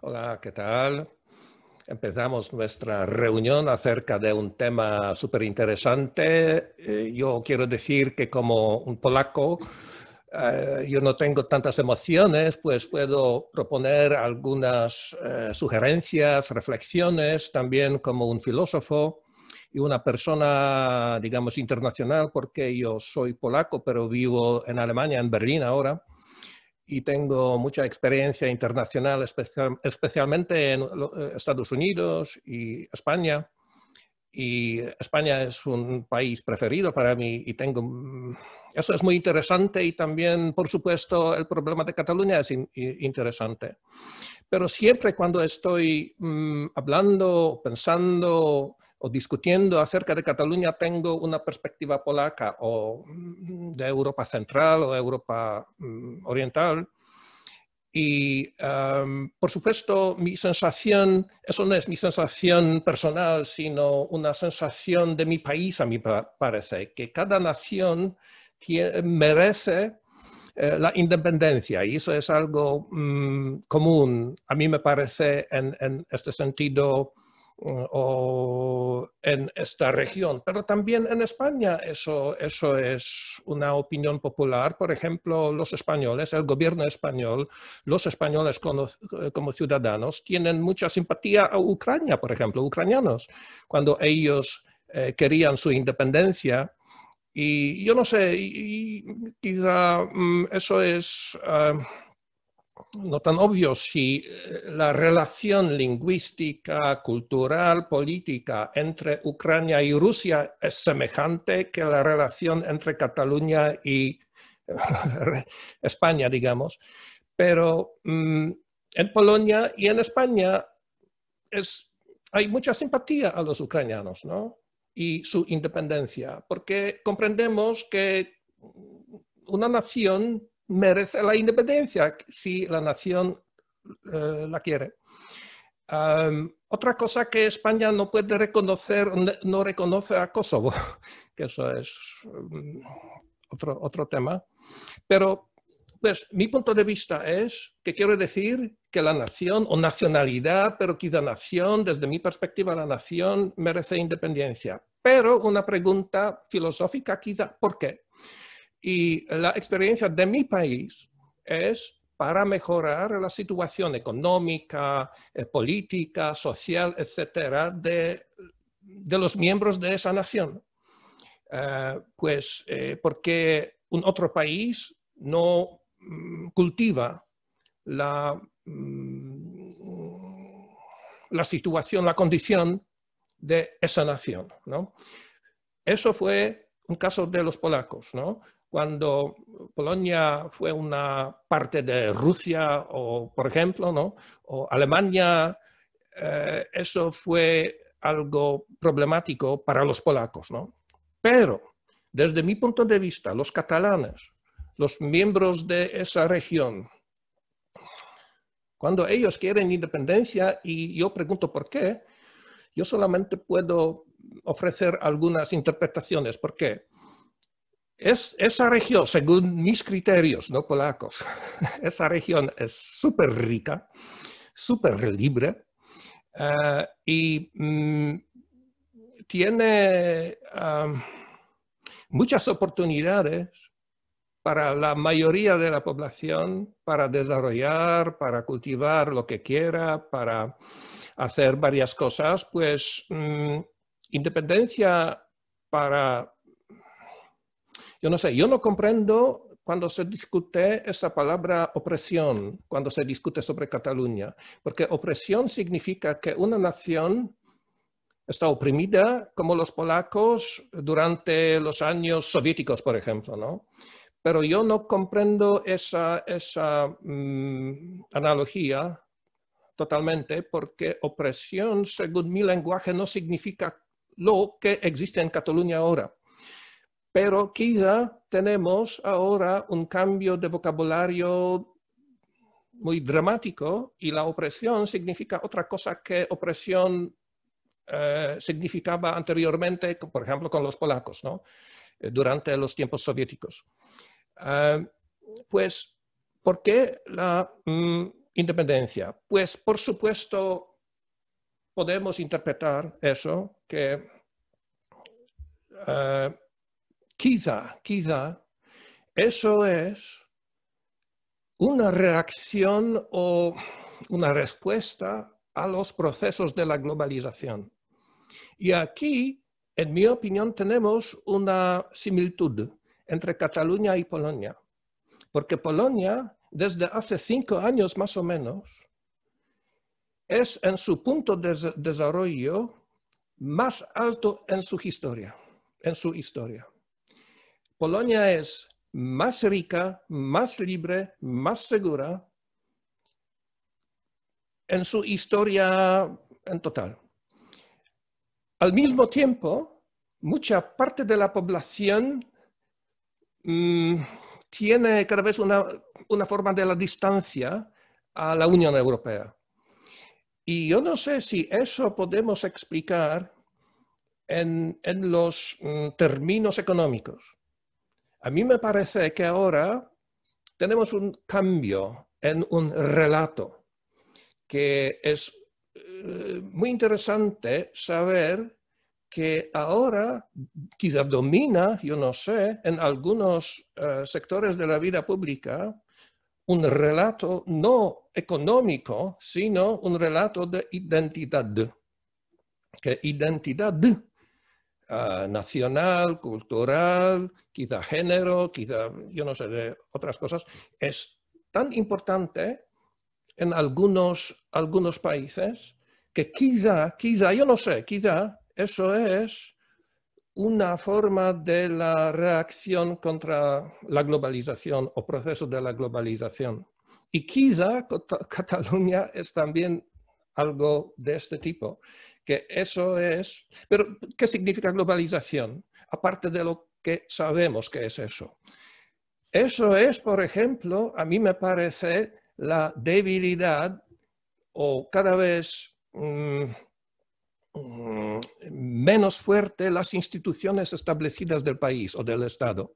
Hola, ¿qué tal? Empezamos nuestra reunión acerca de un tema súper interesante. Yo quiero decir que como un polaco, yo no tengo tantas emociones, pues puedo proponer algunas sugerencias, reflexiones, también como un filósofo y una persona, digamos, internacional, porque yo soy polaco, pero vivo en Alemania, en Berlín ahora. Y tengo mucha experiencia internacional, especialmente en Estados Unidos y España. Y España es un país preferido para mí y eso es muy interesante y también, por supuesto, el problema de Cataluña es interesante. Pero siempre cuando estoy hablando, pensando o discutiendo acerca de Cataluña, tengo una perspectiva polaca o de Europa Central o Europa Oriental. Y, por supuesto, mi sensación, eso no es mi sensación personal, sino una sensación de mi país, a mí parece, que cada nación merece la independencia, y eso es algo común, a mí me parece, en este sentido o en esta región, pero también en España eso es una opinión popular. Por ejemplo, los españoles, el gobierno español, los españoles como ciudadanos tienen mucha simpatía a Ucrania, por ejemplo, ucranianos, cuando ellos querían su independencia. Y yo no sé, quizá eso es no tan obvio si la relación lingüística, cultural, política entre Ucrania y Rusia es semejante que la relación entre Cataluña y España, digamos. Pero en Polonia y en España hay mucha simpatía a los ucranianos, ¿no? Y su independencia, porque comprendemos que una nación merece la independencia si la nación la quiere. Otra cosa que España no puede reconocer, no reconoce a Kosovo, que eso es otro tema, pero pues mi punto de vista es que quiero decir que la nación o nacionalidad, pero quizá nación, desde mi perspectiva, la nación merece independencia. Pero una pregunta filosófica quizá, ¿por qué? Y la experiencia de mi país es para mejorar la situación económica, política, social, etcétera, de los miembros de esa nación. Porque un otro país no cultiva la situación, la condición de esa nación, ¿no? Eso fue un caso de los polacos, ¿no? Cuando Polonia fue una parte de Rusia, o por ejemplo, ¿no? O Alemania, eso fue algo problemático para los polacos, ¿no? Pero, desde mi punto de vista, los catalanes, los miembros de esa región, cuando ellos quieren independencia, y yo pregunto por qué, yo solamente puedo ofrecer algunas interpretaciones. ¿Por qué? Esa región, según mis criterios, no polacos, esa región es súper rica, súper libre, y tiene muchas oportunidades para la mayoría de la población para desarrollar, para cultivar lo que quiera, para hacer varias cosas. Pues independencia para... Yo no sé, yo no comprendo cuando se discute esa palabra opresión, cuando se discute sobre Cataluña, porque opresión significa que una nación está oprimida, como los polacos durante los años soviéticos, por ejemplo, ¿no? Pero yo no comprendo esa analogía totalmente, porque opresión, según mi lenguaje, no significa lo que existe en Cataluña ahora. Pero quizá tenemos ahora un cambio de vocabulario muy dramático y la opresión significa otra cosa que opresión significaba anteriormente, por ejemplo, con los polacos, ¿no? Durante los tiempos soviéticos. Pues, ¿por qué independencia. Pues, por supuesto, podemos interpretar eso, que quizá eso es una reacción o una respuesta a los procesos de la globalización. Y aquí, en mi opinión, tenemos una similitud entre Cataluña y Polonia. Porque Polonia, desde hace 5 años más o menos, es en su punto de desarrollo más alto en su historia. Polonia es más rica, más libre, más segura en su historia en total. Al mismo tiempo, mucha parte de la población tiene cada vez una forma de la distancia a la Unión Europea. Y yo no sé si eso podemos explicar en los términos económicos. A mí me parece que ahora tenemos un cambio en un relato que es muy interesante saber que ahora quizás domina, yo no sé, en algunos sectores de la vida pública, un relato no económico, sino un relato de identidad. Que identidad nacional, cultural, quizá género, quizá, yo no sé, de otras cosas, es tan importante en algunos países que quizá, yo no sé, quizá eso es una forma de la reacción contra la globalización o proceso de la globalización. Y quizá Cataluña es también algo de este tipo, que eso es... Pero, ¿qué significa globalización? Aparte de lo que sabemos que es eso. Eso es, por ejemplo, a mí me parece la debilidad o cada vez menos fuerte las instituciones establecidas del país o del Estado.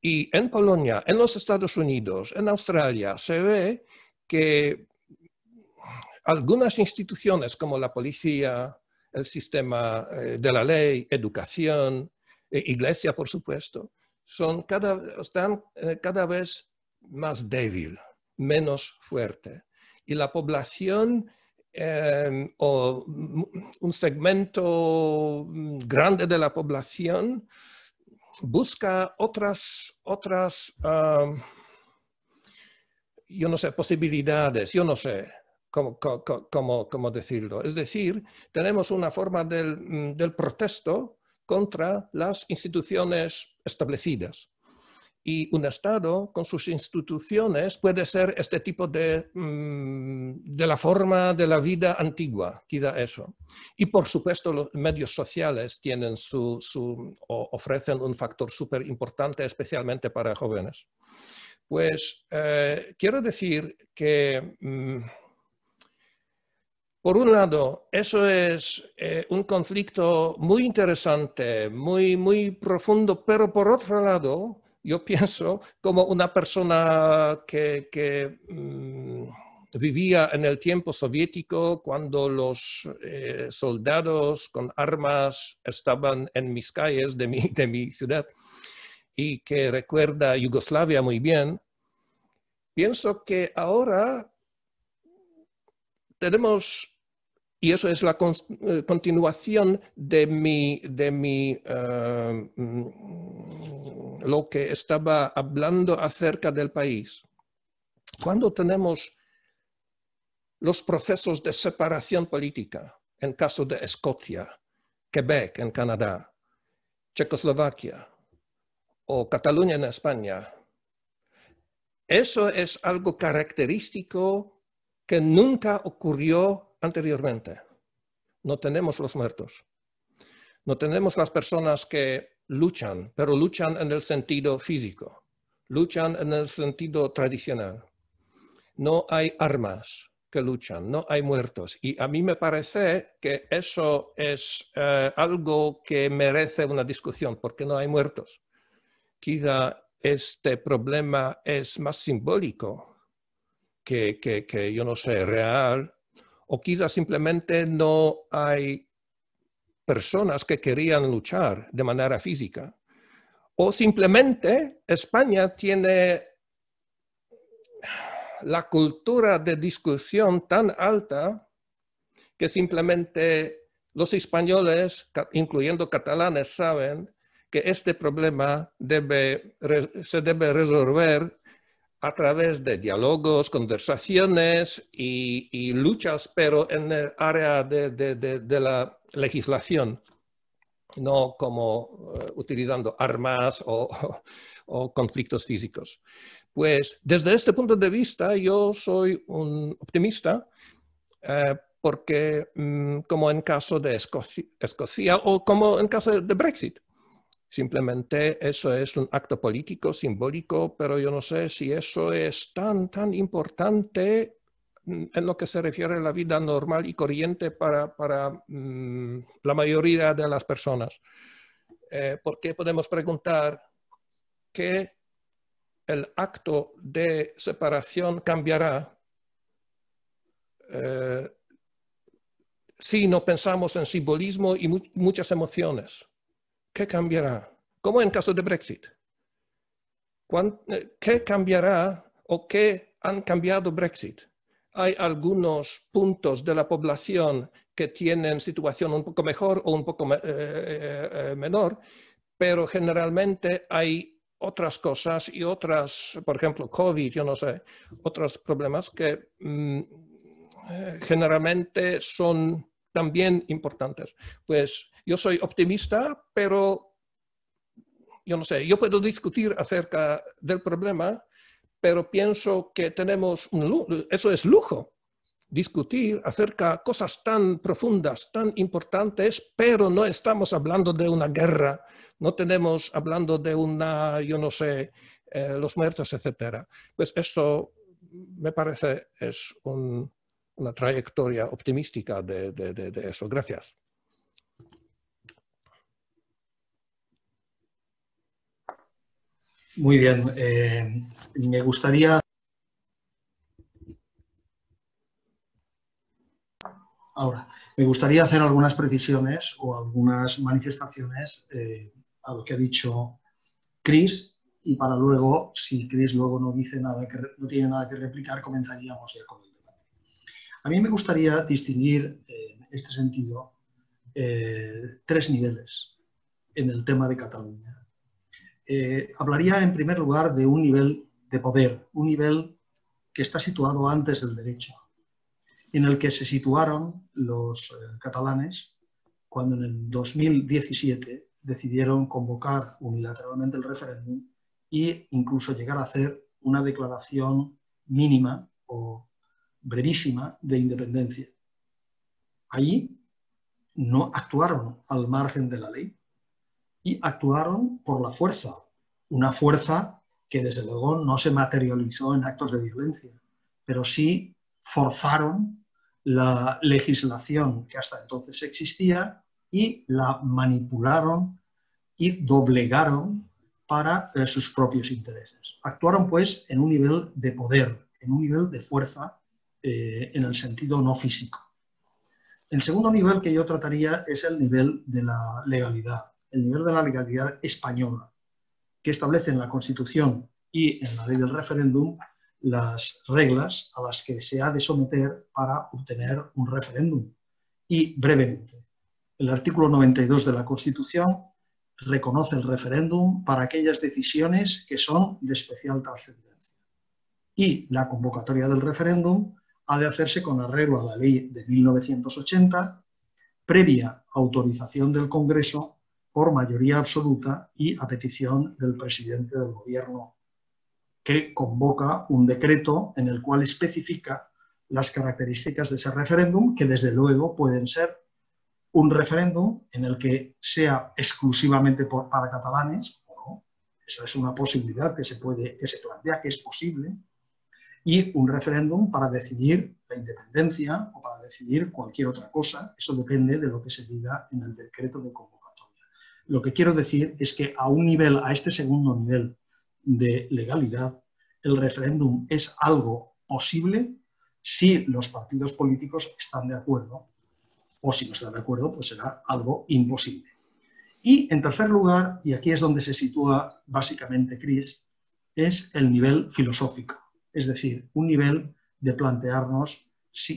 Y en Polonia, en los Estados Unidos, en Australia, se ve que algunas instituciones como la policía, el sistema de la ley, educación, iglesia, por supuesto, están cada vez más débil, menos fuerte. Y la población o un segmento grande de la población busca otras yo no sé, posibilidades, yo no sé cómo decirlo. Es decir, tenemos una forma del protesto contra las instituciones establecidas. Y un Estado con sus instituciones puede ser este tipo de la forma de la vida antigua, quizá eso. Y por supuesto los medios sociales tienen ofrecen un factor súper importante, especialmente para jóvenes. Pues quiero decir que, por un lado, eso es un conflicto muy interesante, muy profundo, pero por otro lado, yo pienso como una persona que vivía en el tiempo soviético, cuando los soldados con armas estaban en mis calles de mi ciudad, y que recuerda Yugoslavia muy bien, pienso que ahora tenemos, y eso es la continuación de lo que estaba hablando acerca del país. Cuando tenemos los procesos de separación política, en caso de Escocia, Quebec en Canadá, Checoslovaquia o Cataluña en España, eso es algo característico que nunca ocurrió anteriormente. No tenemos los muertos. No tenemos las personas que luchan, pero luchan en el sentido físico. Luchan en el sentido tradicional. No hay armas que luchan, no hay muertos. Y a mí me parece que eso es algo que merece una discusión, porque no hay muertos. Quizá este problema es más simbólico que yo no sé, real, o quizás simplemente no hay personas que querían luchar de manera física, o simplemente España tiene la cultura de discusión tan alta que simplemente los españoles, incluyendo catalanes, saben que este problema se debe resolver a través de diálogos, conversaciones y luchas, pero en el área de la legislación, no como utilizando armas o conflictos físicos. Pues desde este punto de vista yo soy un optimista porque como en caso de Escocia o como en caso de Brexit, simplemente eso es un acto político, simbólico, pero yo no sé si eso es tan importante en lo que se refiere a la vida normal y corriente para la mayoría de las personas. Porque podemos preguntar que el acto de separación cambiará si no pensamos en simbolismo y muchas emociones. ¿Qué cambiará? Como en caso de Brexit. ¿Qué cambiará o qué han cambiado Brexit? Hay algunos puntos de la población que tienen situación un poco mejor o un poco menor, pero generalmente hay otras cosas y otras, por ejemplo, COVID, yo no sé, otros problemas que generalmente son también importantes. Pues yo soy optimista, pero yo no sé, yo puedo discutir acerca del problema, pero pienso que tenemos eso es lujo, discutir acerca de cosas tan profundas, tan importantes, pero no estamos hablando de una guerra, no tenemos hablando de una, yo no sé, los muertos, etcétera. Pues eso me parece es una trayectoria optimística de eso. Gracias. Muy bien. Me gustaría hacer algunas precisiones o algunas manifestaciones a lo que ha dicho Chris, y para luego, si Chris luego no dice nada, no tiene nada que replicar, comenzaríamos ya con el debate. A mí me gustaría distinguir en este sentido tres niveles en el tema de Cataluña. Hablaría en primer lugar de un nivel de poder, un nivel que está situado antes del derecho, en el que se situaron los catalanes cuando en el 2017 decidieron convocar unilateralmente el referéndum e incluso llegar a hacer una declaración mínima o brevísima de independencia. Allí no actuaron al margen de la ley y actuaron por la fuerza, una fuerza que desde luego no se materializó en actos de violencia, pero sí forzaron la legislación que hasta entonces existía y la manipularon y doblegaron para sus propios intereses. Actuaron pues en un nivel de poder, en un nivel de fuerza en el sentido no físico. El segundo nivel que yo trataría es el nivel de la legalidad, el nivel de la legalidad española, que establece en la Constitución y en la ley del referéndum las reglas a las que se ha de someter para obtener un referéndum. Y brevemente, el artículo 92 de la Constitución reconoce el referéndum para aquellas decisiones que son de especial trascendencia. Y la convocatoria del referéndum ha de hacerse con arreglo a la ley de 1980, previa autorización del Congreso por mayoría absoluta y a petición del presidente del gobierno, que convoca un decreto en el cual especifica las características de ese referéndum, que desde luego pueden ser un referéndum en el que sea exclusivamente para catalanes, o no, esa es una posibilidad que se plantea, que es posible, y un referéndum para decidir la independencia o para decidir cualquier otra cosa. Eso depende de lo que se diga en el decreto de convocatoria. Lo que quiero decir es que a este segundo nivel de legalidad, el referéndum es algo posible si los partidos políticos están de acuerdo, o si no están de acuerdo, pues será algo imposible. Y en tercer lugar, y aquí es donde se sitúa básicamente Chris, es el nivel filosófico, es decir, un nivel de plantearnos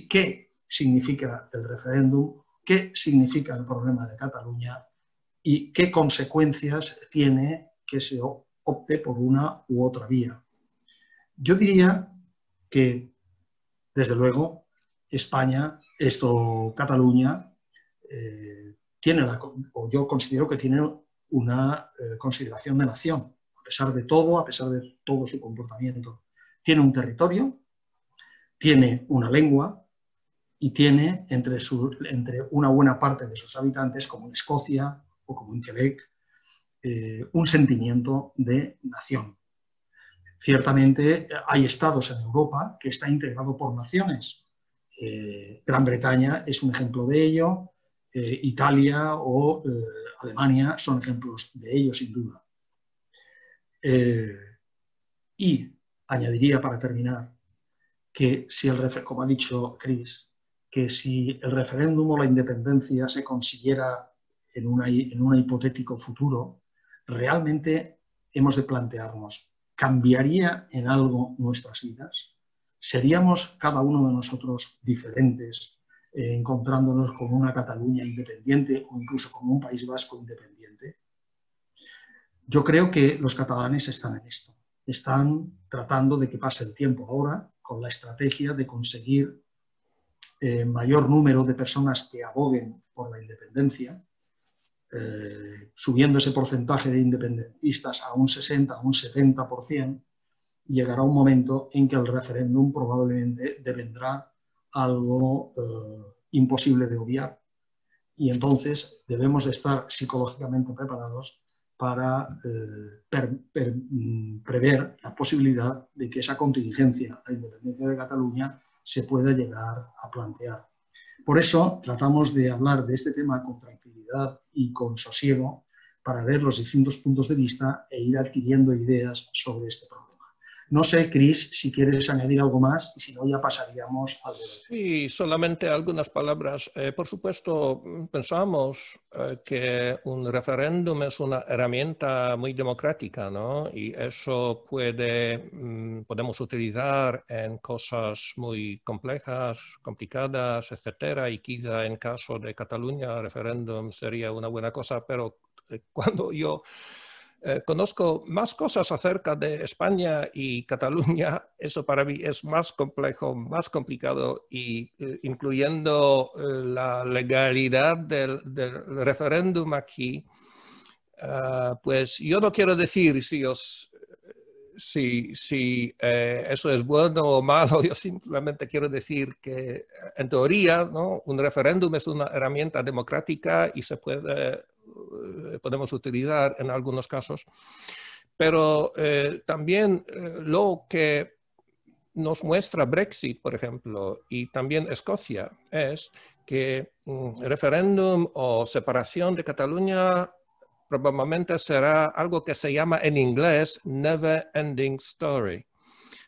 qué significa el referéndum, qué significa el problema de Cataluña y qué consecuencias tiene que se opte por una u otra vía. Yo diría que, desde luego, Cataluña, yo considero que tiene una consideración de nación, a pesar de todo su comportamiento. Tiene un territorio, tiene una lengua y tiene entre una buena parte de sus habitantes, como en Escocia o como en Quebec, un sentimiento de nación. Ciertamente hay estados en Europa que están integrados por naciones. Gran Bretaña es un ejemplo de ello, Italia o Alemania son ejemplos de ello, sin duda. Y añadiría para terminar que como ha dicho Chris, que si el referéndum o la independencia se consiguiera en un hipotético futuro, realmente hemos de plantearnos, ¿cambiaría en algo nuestras vidas? ¿Seríamos cada uno de nosotros diferentes, encontrándonos con una Cataluña independiente o incluso con un País Vasco independiente? Yo creo que los catalanes están en esto. Están tratando de que pase el tiempo ahora con la estrategia de conseguir mayor número de personas que aboguen por la independencia, subiendo ese porcentaje de independentistas a un 60, a un 70%, llegará un momento en que el referéndum probablemente devendrá algo imposible de obviar. Y entonces debemos de estar psicológicamente preparados para prever la posibilidad de que esa contingencia, la independencia de Cataluña, se pueda llegar a plantear. Por eso tratamos de hablar de este tema con tranquilidad y con sosiego para ver los distintos puntos de vista e ir adquiriendo ideas sobre este problema. No sé, Chris, si quieres añadir algo más y si no ya pasaríamos al debate. Sí, solamente algunas palabras. Por supuesto, pensamos que un referéndum es una herramienta muy democrática, ¿no? Y eso podemos utilizar en cosas muy complejas, complicadas, etcétera. Y quizá en caso de Cataluña, el referéndum sería una buena cosa, pero cuando yo conozco más cosas acerca de España y Cataluña, eso para mí es más complejo, más complicado, y incluyendo la legalidad del referéndum aquí, pues yo no quiero decir si eso es bueno o malo, yo simplemente quiero decir que en teoría, ¿no?, un referéndum es una herramienta democrática y podemos utilizar en algunos casos, pero también lo que nos muestra Brexit, por ejemplo, y también Escocia, es que referéndum o separación de Cataluña probablemente será algo que se llama en inglés never ending story.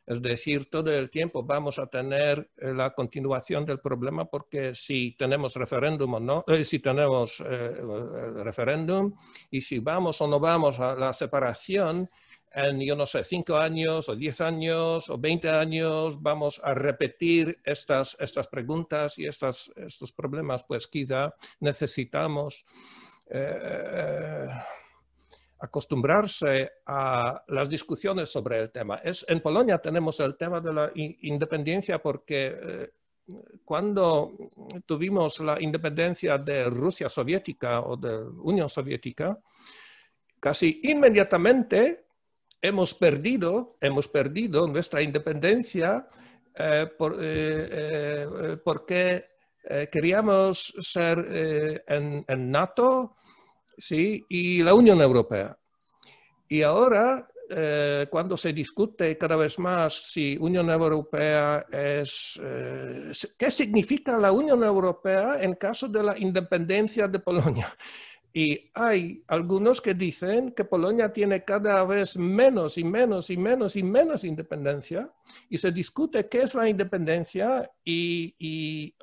Es decir, todo el tiempo vamos a tener la continuación del problema, porque si tenemos referéndum o no, si tenemos el referéndum y si vamos o no vamos a la separación, en, yo no sé, 5 años o 10 años o 20 años vamos a repetir estas preguntas y estos problemas, pues quizá necesitamos acostumbrarse a las discusiones sobre el tema. En Polonia tenemos el tema de la independencia porque cuando tuvimos la independencia de Rusia soviética o de Unión Soviética, casi inmediatamente hemos perdido nuestra independencia porque queríamos ser en NATO, sí, y la Unión Europea. Y ahora, cuando se discute cada vez más si Unión Europea es... ¿qué significa la Unión Europea en caso de la independencia de Polonia? Y hay algunos que dicen que Polonia tiene cada vez menos y menos y menos y menos independencia, y se discute qué es la independencia y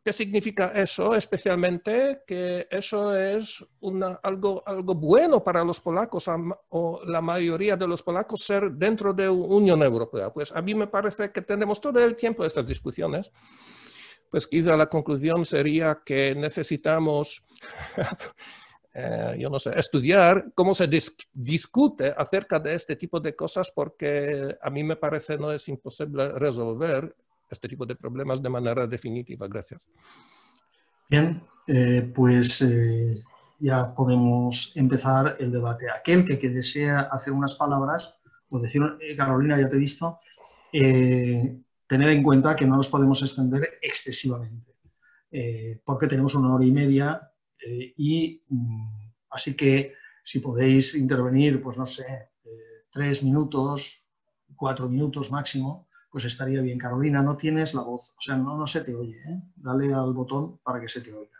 qué significa eso, especialmente que eso es algo bueno para los polacos o la mayoría de los polacos ser dentro de la Unión Europea. Pues a mí me parece que tenemos todo el tiempo estas discusiones. Pues quizá la conclusión sería que necesitamos, yo no sé, estudiar cómo se discute acerca de este tipo de cosas, porque a mí me parece no es imposible resolver este tipo de problemas de manera definitiva. Gracias. Bien, pues ya podemos empezar el debate. Aquel que desea hacer unas palabras, o decir, Carolina, ya te he visto, tener en cuenta que no nos podemos extender excesivamente, porque tenemos 1 hora y media así que si podéis intervenir, pues no sé, 3 minutos, 4 minutos máximo, pues estaría bien. Carolina, no tienes la voz, o sea, no se te oye, ¿eh? Dale al botón para que se te oiga.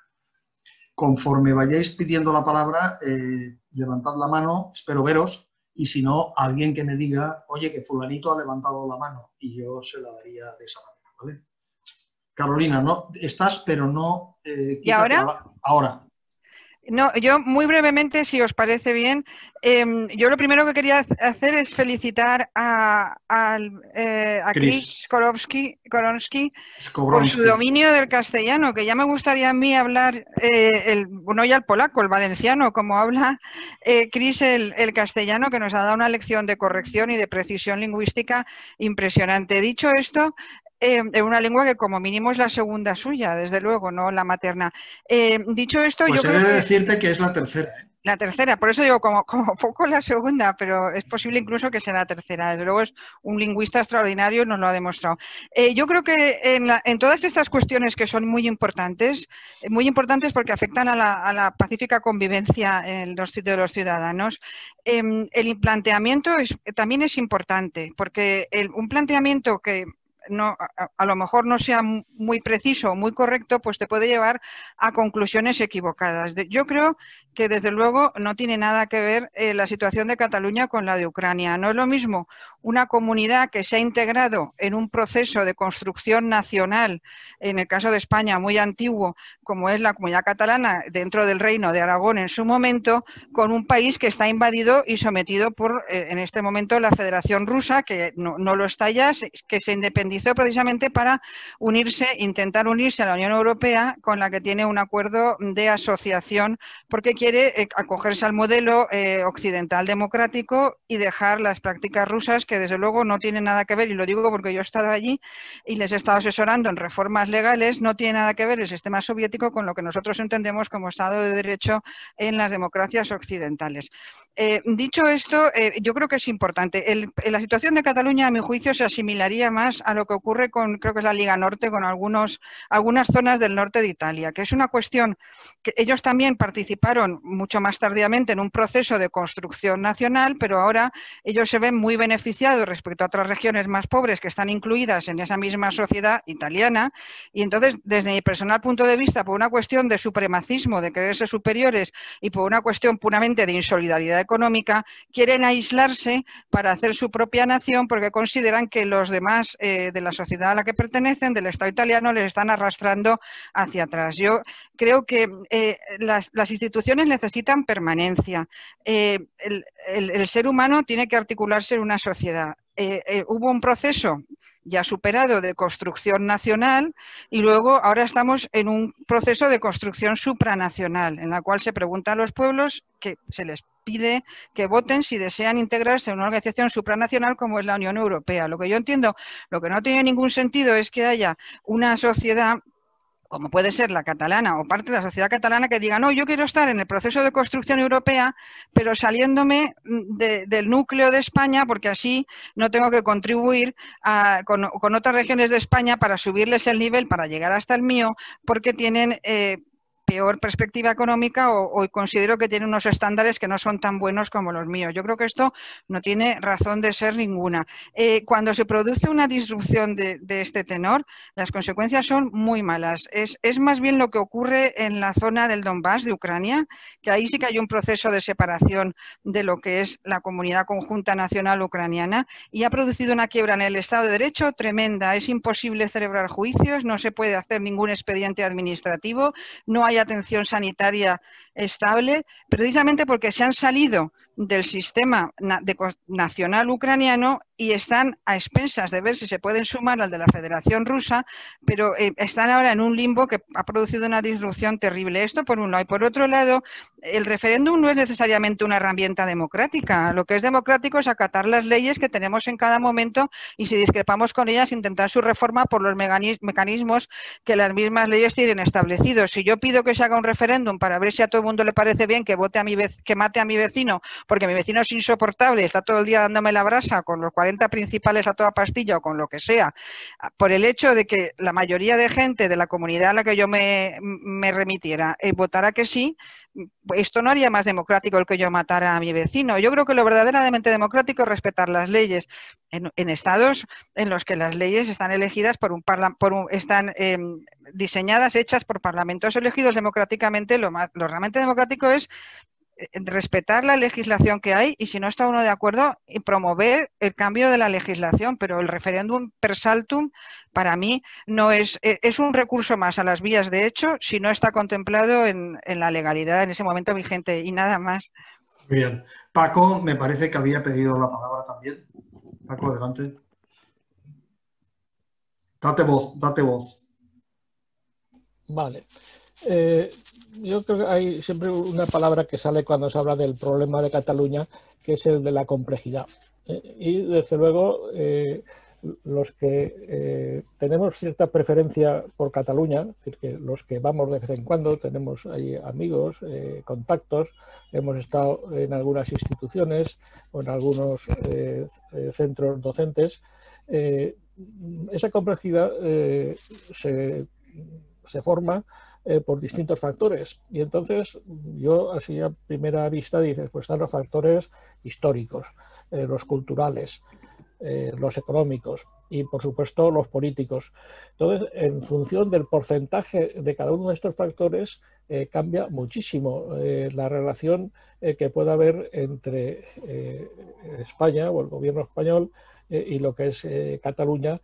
Conforme vayáis pidiendo la palabra, levantad la mano, espero veros, y si no, alguien que me diga, oye, que fulanito ha levantado la mano, y yo se la daría de esa manera, ¿vale? Carolina, no estás, pero no... ¿Y ahora? Ahora. No, yo muy brevemente, si os parece bien, yo lo primero que quería hacer es felicitar a Chris Skorowski por su dominio del castellano, que ya me gustaría a mí hablar, no ya el polaco, el valenciano, como habla Chris el castellano, que nos ha dado una lección de corrección y de precisión lingüística impresionante. Dicho esto, en una lengua que como mínimo es la segunda suya, desde luego, no la materna. Dicho esto, pues yo creo que... decirte que es la tercera, ¿eh? La tercera, por eso digo como poco la segunda, pero es posible incluso que sea la tercera. Desde luego es un lingüista extraordinario, nos lo ha demostrado. Yo creo que en todas estas cuestiones que son muy importantes porque afectan a la pacífica convivencia de los ciudadanos, el planteamiento también es importante, porque un planteamiento que no, a lo mejor no sea muy preciso o muy correcto, pues te puede llevar a conclusiones equivocadas. Yo creo que desde luego no tiene nada que ver la situación de Cataluña con la de Ucrania. No es lo mismo una comunidad que se ha integrado en un proceso de construcción nacional, en el caso de España muy antiguo, como es la comunidad catalana dentro del Reino de Aragón en su momento, con un país que está invadido y sometido por, en este momento, la Federación Rusa, que no lo está ya, que se independizó precisamente para intentar unirse a la Unión Europea, con la que tiene un acuerdo de asociación, porque quiere acogerse al modelo occidental democrático y dejar las prácticas rusas, que desde luego no tienen nada que ver, y lo digo porque yo he estado allí y les he estado asesorando en reformas legales, no tiene nada que ver el sistema soviético con lo que nosotros entendemos como Estado de Derecho en las democracias occidentales. Dicho esto, yo creo que es importante. La situación de Cataluña, a mi juicio, se asimilaría más a lo que ocurre con, creo que es la Liga Norte, con algunas zonas del norte de Italia, que es una cuestión que ellos también participaron mucho más tardíamente en un proceso de construcción nacional, pero ahora ellos se ven muy beneficiados respecto a otras regiones más pobres que están incluidas en esa misma sociedad italiana, y entonces, desde mi personal punto de vista, por una cuestión de supremacismo, de creerse superiores, y por una cuestión puramente de insolidaridad económica, quieren aislarse para hacer su propia nación, porque consideran que los demás de la sociedad a la que pertenecen, del Estado italiano, les están arrastrando hacia atrás. Yo creo que las instituciones necesitan permanencia. El ser humano tiene que articularse en una sociedad. Hubo un proceso ya superado de construcción nacional y luego ahora estamos en un proceso de construcción supranacional, en la cual se pregunta a los pueblos, que se les pide que voten si desean integrarse en una organización supranacional como es la Unión Europea. Lo que yo entiendo, lo que no tiene ningún sentido es que haya una sociedad como puede ser la catalana o parte de la sociedad catalana, que diga, no, yo quiero estar en el proceso de construcción europea, pero saliéndome del núcleo de España, porque así no tengo que contribuir con otras regiones de España para subirles el nivel, para llegar hasta el mío, porque tienen peor perspectiva económica o considero que tiene unos estándares que no son tan buenos como los míos. Yo creo que esto no tiene razón de ser ninguna. Cuando se produce una disrupción de este tenor, las consecuencias son muy malas. Es más bien lo que ocurre en la zona del Donbass de Ucrania, que ahí sí que hay un proceso de separación de lo que es la comunidad conjunta nacional ucraniana y ha producido una quiebra en el Estado de Derecho tremenda. Es imposible celebrar juicios, no se puede hacer ningún expediente administrativo, no hay atención sanitaria estable, precisamente porque se han salido del sistema nacional ucraniano y están a expensas de ver si se pueden sumar al de la Federación Rusa, pero están ahora en un limbo que ha producido una disrupción terrible. Esto por un lado. Y por otro lado, el referéndum no es necesariamente una herramienta democrática. Lo que es democrático es acatar las leyes que tenemos en cada momento y si discrepamos con ellas, intentar su reforma por los mecanismos que las mismas leyes tienen establecidos. Si yo pido que se haga un referéndum para ver si a todo el mundo le parece bien que mate a mi vecino porque mi vecino es insoportable, está todo el día dándome la brasa con los 40 principales a toda pastilla o con lo que sea, por el hecho de que la mayoría de gente de la comunidad a la que yo me remitiera votara que sí, esto no haría más democrático el que yo matara a mi vecino. Yo creo que lo verdaderamente democrático es respetar las leyes en estados en los que las leyes están elegidas están diseñadas, hechas por parlamentos elegidos democráticamente. Lo realmente democrático es respetar la legislación que hay y si no está uno de acuerdo y promover el cambio de la legislación, pero el referéndum per saltum para mí no es un recurso más a las vías de hecho si no está contemplado en la legalidad en ese momento vigente y nada más. Muy bien. Paco, me parece que había pedido la palabra también. Paco, adelante. Date voz. Vale. Yo creo que hay siempre una palabra que sale cuando se habla del problema de Cataluña, que es el de la complejidad. Y desde luego, los que tenemos cierta preferencia por Cataluña, es decir, que los que vamos de vez en cuando, tenemos ahí amigos, contactos, hemos estado en algunas instituciones o en algunos centros docentes, esa complejidad se forma por distintos factores y entonces yo así a primera vista dices pues están los factores históricos, los culturales, los económicos y por supuesto los políticos. Entonces en función del porcentaje de cada uno de estos factores cambia muchísimo la relación que pueda haber entre España o el gobierno español y lo que es Cataluña.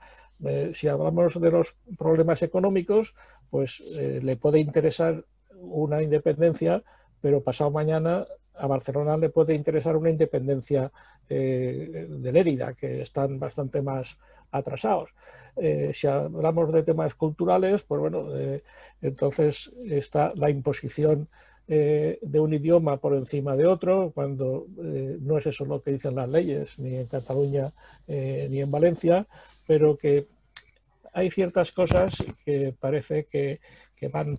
Si hablamos de los problemas económicos, pues le puede interesar una independencia, pero pasado mañana a Barcelona le puede interesar una independencia de Lérida, que están bastante más atrasados. Si hablamos de temas culturales, pues bueno, entonces está la imposición de un idioma por encima de otro, cuando no es eso lo que dicen las leyes, ni en Cataluña ni en Valencia, pero que hay ciertas cosas que parece que van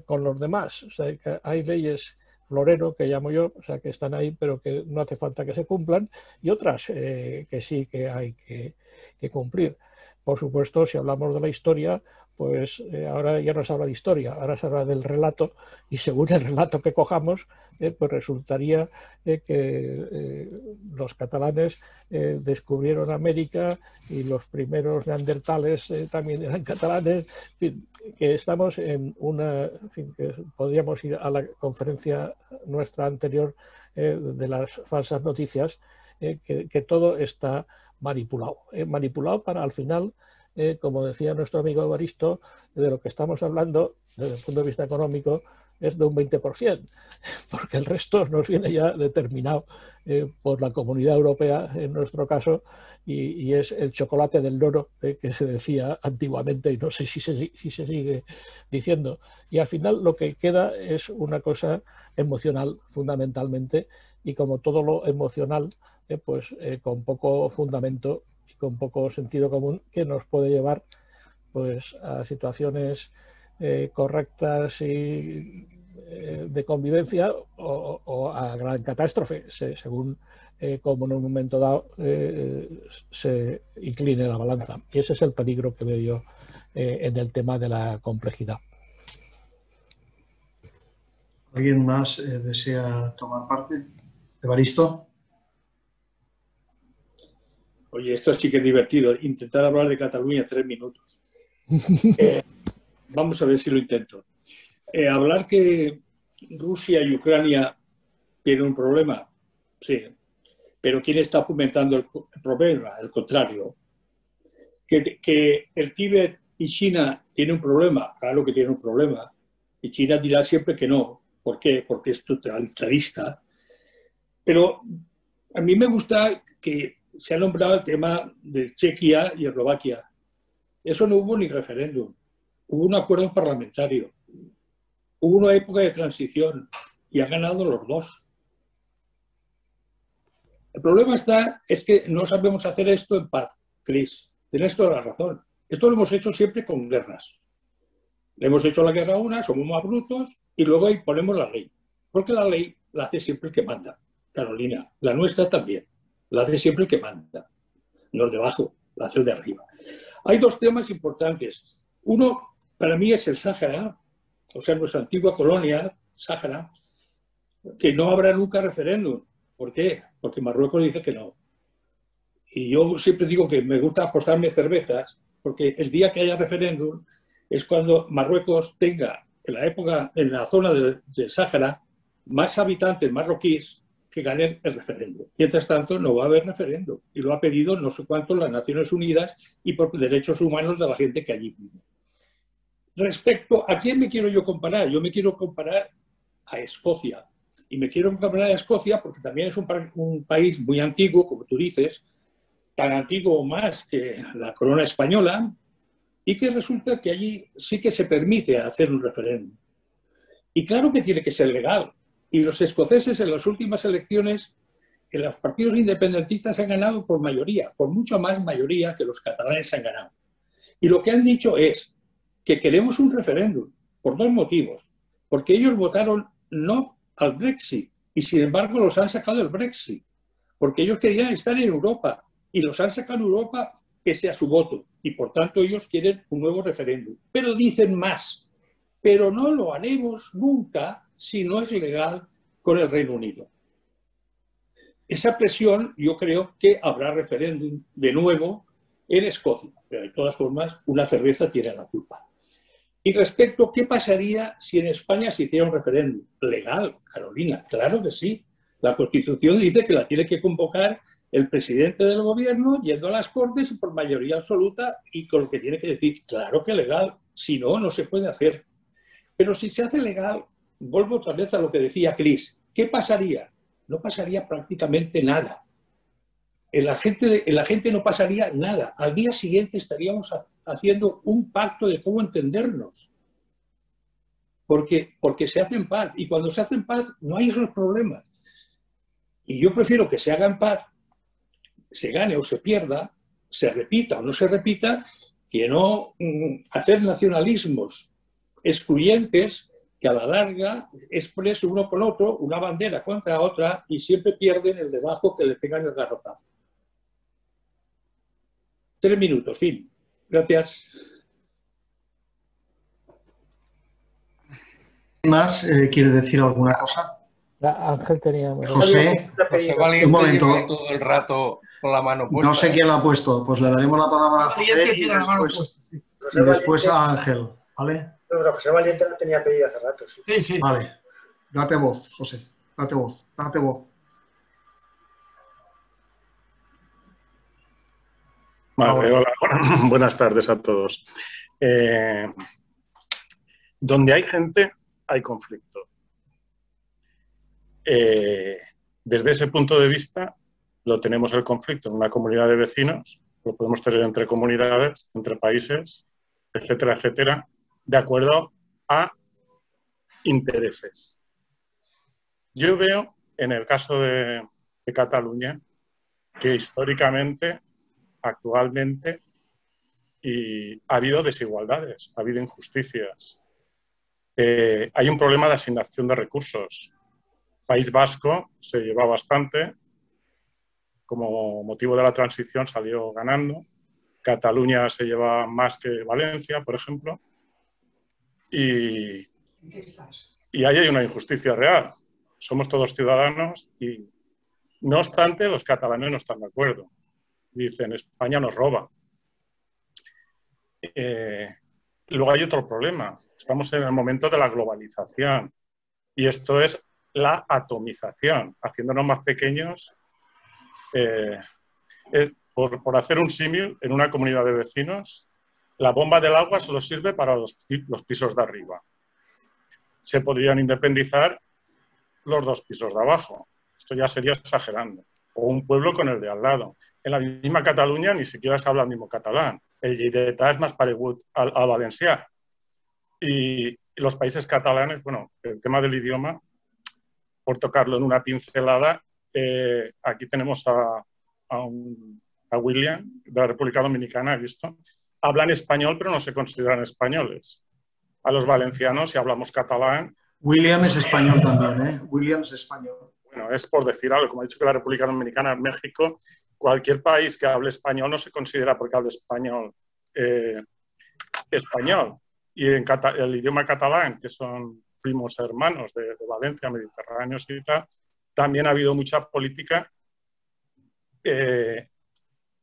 con los demás. O sea, que hay leyes florero, que llamo yo, o sea, que están ahí, pero que no hace falta que se cumplan, y otras que sí que hay que cumplir. Por supuesto, si hablamos de la historia, pues ahora ya no se habla de historia, ahora se habla del relato, y según el relato que cojamos, pues resultaría que los catalanes descubrieron América y los primeros neandertales también eran catalanes. En fin, que estamos en una... En fin, que podríamos ir a la conferencia nuestra anterior de las falsas noticias, que todo está manipulado. Manipulado para al final, como decía nuestro amigo Evaristo, de lo que estamos hablando desde el punto de vista económico es de un 20%, porque el resto nos viene ya determinado por la Comunidad Europea, en nuestro caso, y es el chocolate del loro que se decía antiguamente y no sé si se sigue diciendo. Y al final lo que queda es una cosa emocional fundamentalmente, y como todo lo emocional, pues con poco fundamento y con poco sentido común, que nos puede llevar pues a situaciones correctas y de convivencia o a gran catástrofe, según como en un momento dado se incline la balanza. Y ese es el peligro que veo yo en el tema de la complejidad. ¿Alguien más desea tomar parte? Evaristo. Oye, esto sí que es divertido. Intentar hablar de Cataluña en 3 minutos. Vamos a ver si lo intento. Hablar que Rusia y Ucrania tienen un problema, sí. Pero ¿quién está fomentando el problema? El contrario. Que el Tíbet y China tienen un problema, claro que tienen un problema. Y China dirá siempre que no. ¿Por qué? Porque es totalitarista. Pero a mí me gusta que se ha nombrado el tema de Chequia y Eslovaquia. Eso no hubo ni referéndum. Hubo un acuerdo parlamentario. Hubo una época de transición y han ganado los dos. El problema es que no sabemos hacer esto en paz, Chris. Tienes toda la razón. Esto lo hemos hecho siempre con guerras. Le hemos hecho la guerra a una, somos más brutos y luego ahí ponemos la ley. Porque la ley la hace siempre el que manda. Carolina, la nuestra también. La hace siempre el que manda. No el de abajo, la hace el de arriba. Hay 2 temas importantes. Uno, para mí, es el Sáhara, o sea, nuestra antigua colonia, Sáhara, que no habrá nunca referéndum. ¿Por qué? Porque Marruecos dice que no. Y yo siempre digo que me gusta apostarme cervezas, porque el día que haya referéndum es cuando Marruecos tenga, en la zona de Sáhara, más habitantes marroquíes que ganen el referéndum. Mientras tanto, no va a haber referéndum. Y lo ha pedido no sé cuánto las Naciones Unidas y por derechos humanos de la gente que allí vive. Respecto a quién me quiero yo comparar, yo me quiero comparar a Escocia. Y me quiero comparar a Escocia porque también es un país muy antiguo, como tú dices, tan antiguo o más que la corona española, y que resulta que allí sí que se permite hacer un referéndum. Y claro que tiene que ser legal. Y los escoceses en las últimas elecciones, en los partidos independentistas han ganado por mayoría, por mucha más mayoría que los catalanes han ganado. Y lo que han dicho es que queremos un referéndum por 2 motivos. Porque ellos votaron no al Brexit y sin embargo los han sacado del Brexit. Porque ellos querían estar en Europa y los han sacado en Europa pese a su voto. Y por tanto ellos quieren un nuevo referéndum. Pero dicen más. Pero no lo haremos nunca si no es legal con el Reino Unido. Esa presión, yo creo que habrá referéndum de nuevo en Escocia, pero de todas formas una cerveza tiene la culpa. Y respecto a qué pasaría si en España se hiciera un referéndum legal, Carolina, claro que sí. La Constitución dice que la tiene que convocar el presidente del gobierno yendo a las Cortes y por mayoría absoluta y con lo que tiene que decir, claro que legal, si no, no se puede hacer. Pero si se hace legal, vuelvo otra vez a lo que decía Chris, ¿qué pasaría? No pasaría prácticamente nada. En la gente no pasaría nada. Al día siguiente estaríamos haciendo un pacto de cómo entendernos. Porque se hace en paz. Y cuando se hace en paz no hay esos problemas. Y yo prefiero que se haga en paz, se gane o se pierda, se repita o no se repita, que no hacer nacionalismos excluyentes que a la larga es ponerse uno con otro, una bandera contra otra, y siempre pierden el debajo que le pegan el garrotazo. 3 minutos, fin. Gracias. ¿Más quiere decir alguna cosa? Ángel tenía... José, Valiente un momento. lleva todo el rato con la mano puesta. No sé quién la ha puesto. Pues le daremos la palabra a José y después a Ángel. ¿Vale? Pero José Valiente lo tenía pedido hace rato. Sí. Sí, sí. Vale. Date voz, José. Date voz. Date voz. Vale, hola. Buenas tardes a todos. Donde hay gente, hay conflicto. Desde ese punto de vista, lo tenemos el conflicto en una comunidad de vecinos, lo podemos tener entre comunidades, entre países, etcétera, etcétera, de acuerdo a intereses. Yo veo, en el caso de Cataluña, que históricamente, actualmente, ha habido desigualdades, ha habido injusticias. Hay un problema de asignación de recursos. País Vasco se lleva bastante, como motivo de la transición salió ganando. Cataluña se lleva más que Valencia, por ejemplo. Y Y ahí hay una injusticia real. Somos todos ciudadanos y, no obstante, los catalanes no están de acuerdo. Dicen, España nos roba. Luego hay otro problema. Estamos en el momento de la globalización y esto es la atomización, haciéndonos más pequeños. Por hacer un símil, en una comunidad de vecinos, la bomba del agua solo sirve para los pisos de arriba. Se podrían independizar los 2 pisos de abajo. Esto ya sería exagerando. O un pueblo con el de al lado. En la misma Cataluña ni siquiera se habla el mismo catalán. El lleidatà es más paregut al valencià. Y los países catalanes, bueno, el tema del idioma, por tocarlo en una pincelada, aquí tenemos a William, de la República Dominicana, he visto, hablan español pero no se consideran españoles. A los valencianos, si hablamos catalán... William es español también, ¿eh? William es español. Bueno, es por decir algo, como ha dicho que la República Dominicana, México, cualquier país que hable español no se considera porque hable español español. Y en el idioma catalán, que son primos hermanos de Valencia, mediterráneos y tal, también ha habido mucha política,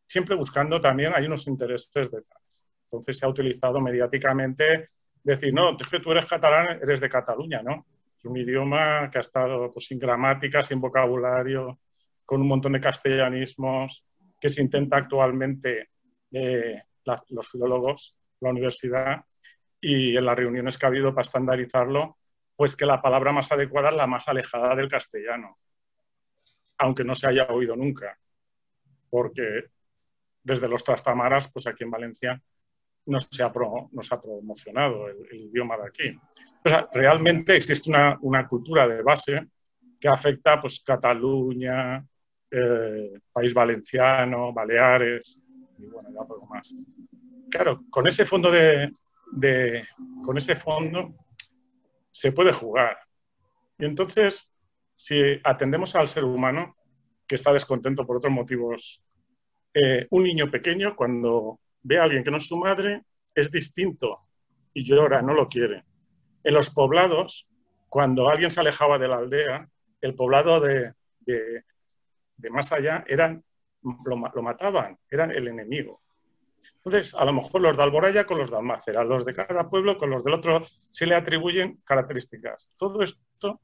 siempre buscando también, hay unos intereses detrás. Entonces se ha utilizado mediáticamente decir, no, es que tú eres catalán, eres de Cataluña, ¿no? Es un idioma que ha estado pues, sin gramática, sin vocabulario, con un montón de castellanismos, que se intenta actualmente los filólogos, la universidad, y en las reuniones que ha habido para estandarizarlo, pues que la palabra más adecuada es la más alejada del castellano, aunque no se haya oído nunca, porque desde los trastamaras, pues aquí en Valencia no se ha promocionado el idioma de aquí. O sea, realmente existe una cultura de base que afecta pues Cataluña, País Valenciano, Baleares, y bueno, ya poco más. Claro, con ese fondo con este fondo se puede jugar. Y entonces, si atendemos al ser humano, que está descontento por otros motivos, un niño pequeño, cuando ve a alguien que no es su madre, es distinto y llora, no lo quiere. En los poblados, cuando alguien se alejaba de la aldea, el poblado de más allá lo mataban, eran el enemigo. Entonces, a lo mejor los de Alboraya con los de Almácera, los de cada pueblo con los del otro, se le atribuyen características. Todo esto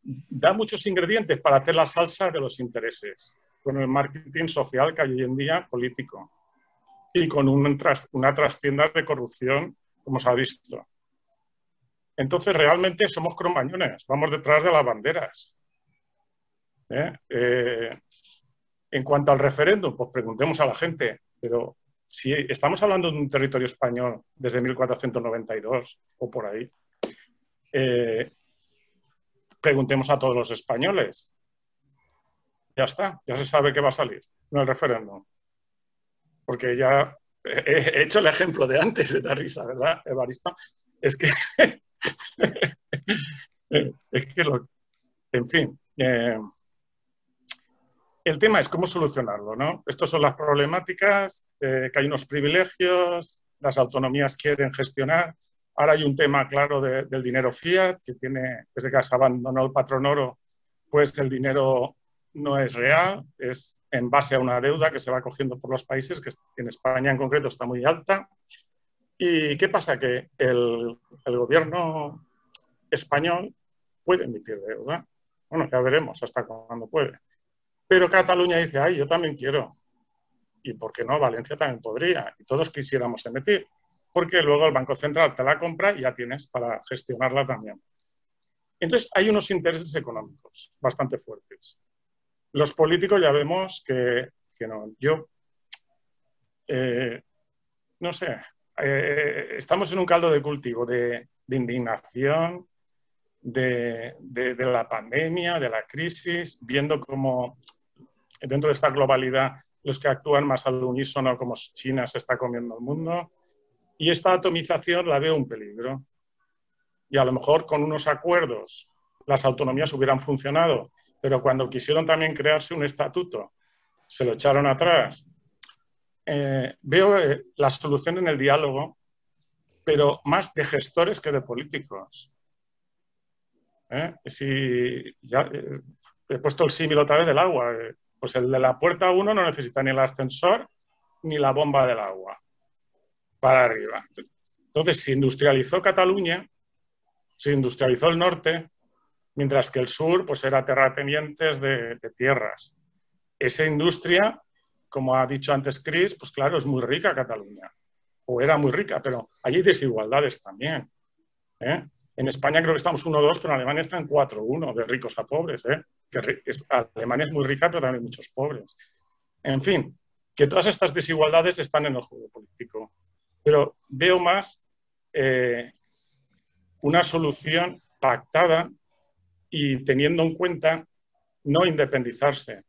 da muchos ingredientes para hacer la salsa de los intereses, con el marketing social que hay hoy en día, político, y con una trastienda de corrupción, como se ha visto. Entonces, realmente somos cromañones, vamos detrás de las banderas. En cuanto al referéndum, pues preguntemos a la gente, pero si estamos hablando de un territorio español desde 1492 o por ahí, preguntemos a todos los españoles. Ya está, ya se sabe qué va a salir en el referéndum. Porque ya he hecho el ejemplo de antes, de la risa, ¿verdad, Evaristo? Es que, en fin, el tema es cómo solucionarlo, ¿no? Estas son las problemáticas, que hay unos privilegios, las autonomías quieren gestionar. Ahora hay un tema claro del dinero fiat, que tiene, desde que se abandonó el patrón oro, pues el dinero no es real, es en base a una deuda que se va cogiendo por los países, que en España en concreto está muy alta. ¿Y qué pasa? Que el gobierno español puede emitir deuda. Bueno, ya veremos hasta cuándo puede. Pero Cataluña dice, ay, yo también quiero. ¿Y por qué no? Valencia también podría. Y todos quisiéramos emitir. Porque luego el Banco Central te la compra y ya tienes para gestionarla también. Entonces, hay unos intereses económicos bastante fuertes. Los políticos ya vemos que no. Yo, no sé, estamos en un caldo de cultivo de indignación, de la pandemia, de la crisis, viendo cómo dentro de esta globalidad los que actúan más al unísono, como China, se está comiendo el mundo. Y esta atomización la veo un peligro. Y a lo mejor con unos acuerdos las autonomías hubieran funcionado, pero cuando quisieron también crearse un estatuto, se lo echaron atrás. Veo la solución en el diálogo, pero más de gestores que de políticos. Si ya, he puesto el símil otra vez del agua. Pues el de la puerta 1 no necesita ni el ascensor ni la bomba del agua para arriba. Entonces, se industrializó Cataluña, se industrializó el norte, mientras que el sur pues era terratenientes de tierras. Esa industria, como ha dicho antes Chris, pues claro, es muy rica Cataluña, o era muy rica, pero allí hay desigualdades también. En España creo que estamos 1-2, pero en Alemania están 4-1, de ricos a pobres. Alemania es muy rica, pero también hay muchos pobres. En fin, que todas estas desigualdades están en el juego político. Pero veo más una solución pactada y teniendo en cuenta no independizarse,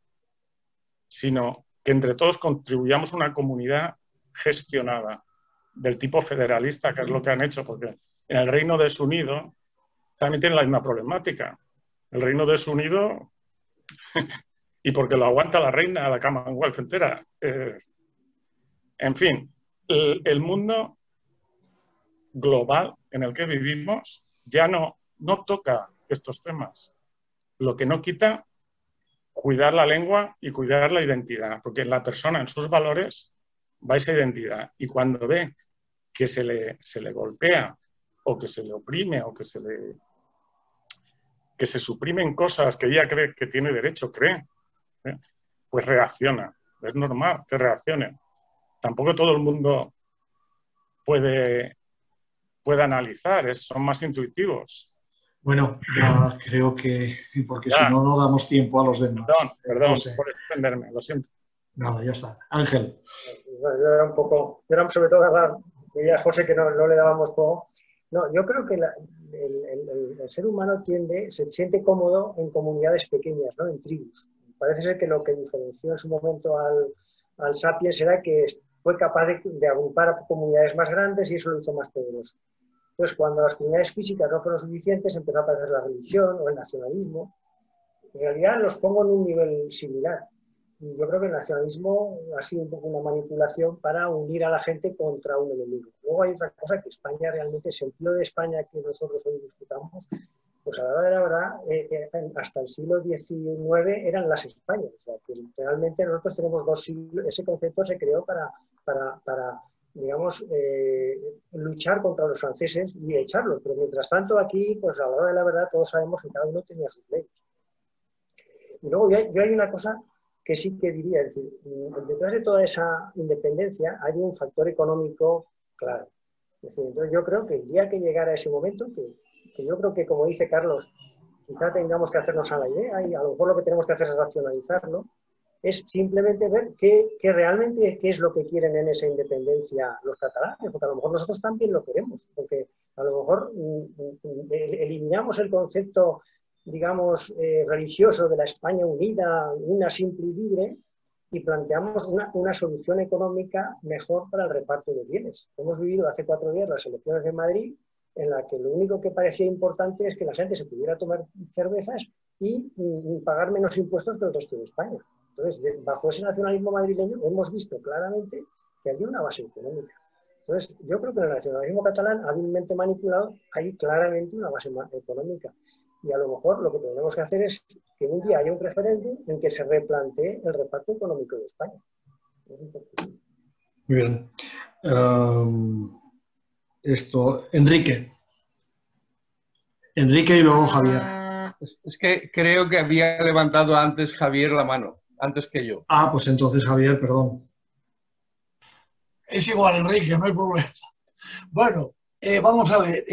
sino que entre todos contribuyamos a una comunidad gestionada del tipo federalista, que es lo que han hecho, porque en el Reino Desunido también tienen la misma problemática. El Reino Desunido, y porque lo aguanta la reina, la Commonwealth entera. En fin, el mundo global en el que vivimos ya no toca estos temas. Lo que no quita cuidar la lengua y cuidar la identidad, porque en la persona, en sus valores, va esa identidad. Y cuando ve que se le golpea o que se le oprime o que se suprimen cosas que ella cree que tiene derecho, pues reacciona. Es normal que reaccione. Tampoco todo el mundo puede analizar, son más intuitivos. Bueno, ya creo que, porque si no, no damos tiempo a los demás. Perdón por extenderme, lo siento. Nada, ya está. Ángel. Yo era sobre todo, veía a José que no le dábamos juego. No, yo creo que el ser humano se siente cómodo en comunidades pequeñas, ¿no? En tribus. Parece ser que lo que diferenció en su momento al Sapiens era que fue capaz de agrupar a comunidades más grandes y eso lo hizo más poderoso. Entonces, cuando las comunidades físicas no fueron suficientes, empezó a aparecer la religión o el nacionalismo. En realidad los pongo en un nivel similar. Y yo creo que el nacionalismo ha sido un poco una manipulación para unir a la gente contra un enemigo. Luego hay otra cosa que España realmente, el sentido de España que nosotros hoy disfrutamos, pues a la hora de la verdad, hasta el siglo XIX eran las Españas. O sea, que realmente nosotros tenemos 2 siglos, ese concepto se creó para digamos, luchar contra los franceses y echarlos. Pero mientras tanto aquí, pues a la hora de la verdad, todos sabemos que cada uno tenía sus leyes. Y luego yo hay una cosa que sí que diría, es decir, detrás de toda esa independencia hay un factor económico claro. Es decir, entonces yo creo que el día que llegara ese momento, que yo creo que, como dice Carlos, quizá tengamos que hacernos a la idea y a lo mejor lo que tenemos que hacer es racionalizarlo, es simplemente ver qué realmente qué es lo que quieren en esa independencia los catalanes, porque a lo mejor nosotros también lo queremos, porque a lo mejor eliminamos el concepto, digamos, religioso de la España unida, una simple y libre, y planteamos una solución económica mejor para el reparto de bienes. Hemos vivido hace 4 días las elecciones de Madrid, en la que lo único que parecía importante es que la gente se pudiera tomar cervezas y pagar menos impuestos que el resto de España. Entonces, bajo ese nacionalismo madrileño hemos visto claramente que había una base económica. Entonces, yo creo que en el nacionalismo catalán, hábilmente manipulado, hay claramente una base económica. Y a lo mejor lo que tenemos que hacer es que un día haya un referéndum en que se replantee el reparto económico de España. Muy bien. Enrique. Enrique y luego Javier. Es que creo que había levantado antes Javier la mano, antes que yo. Ah, pues entonces Javier, perdón. Es igual, Enrique, no hay problema. Bueno, vamos a ver.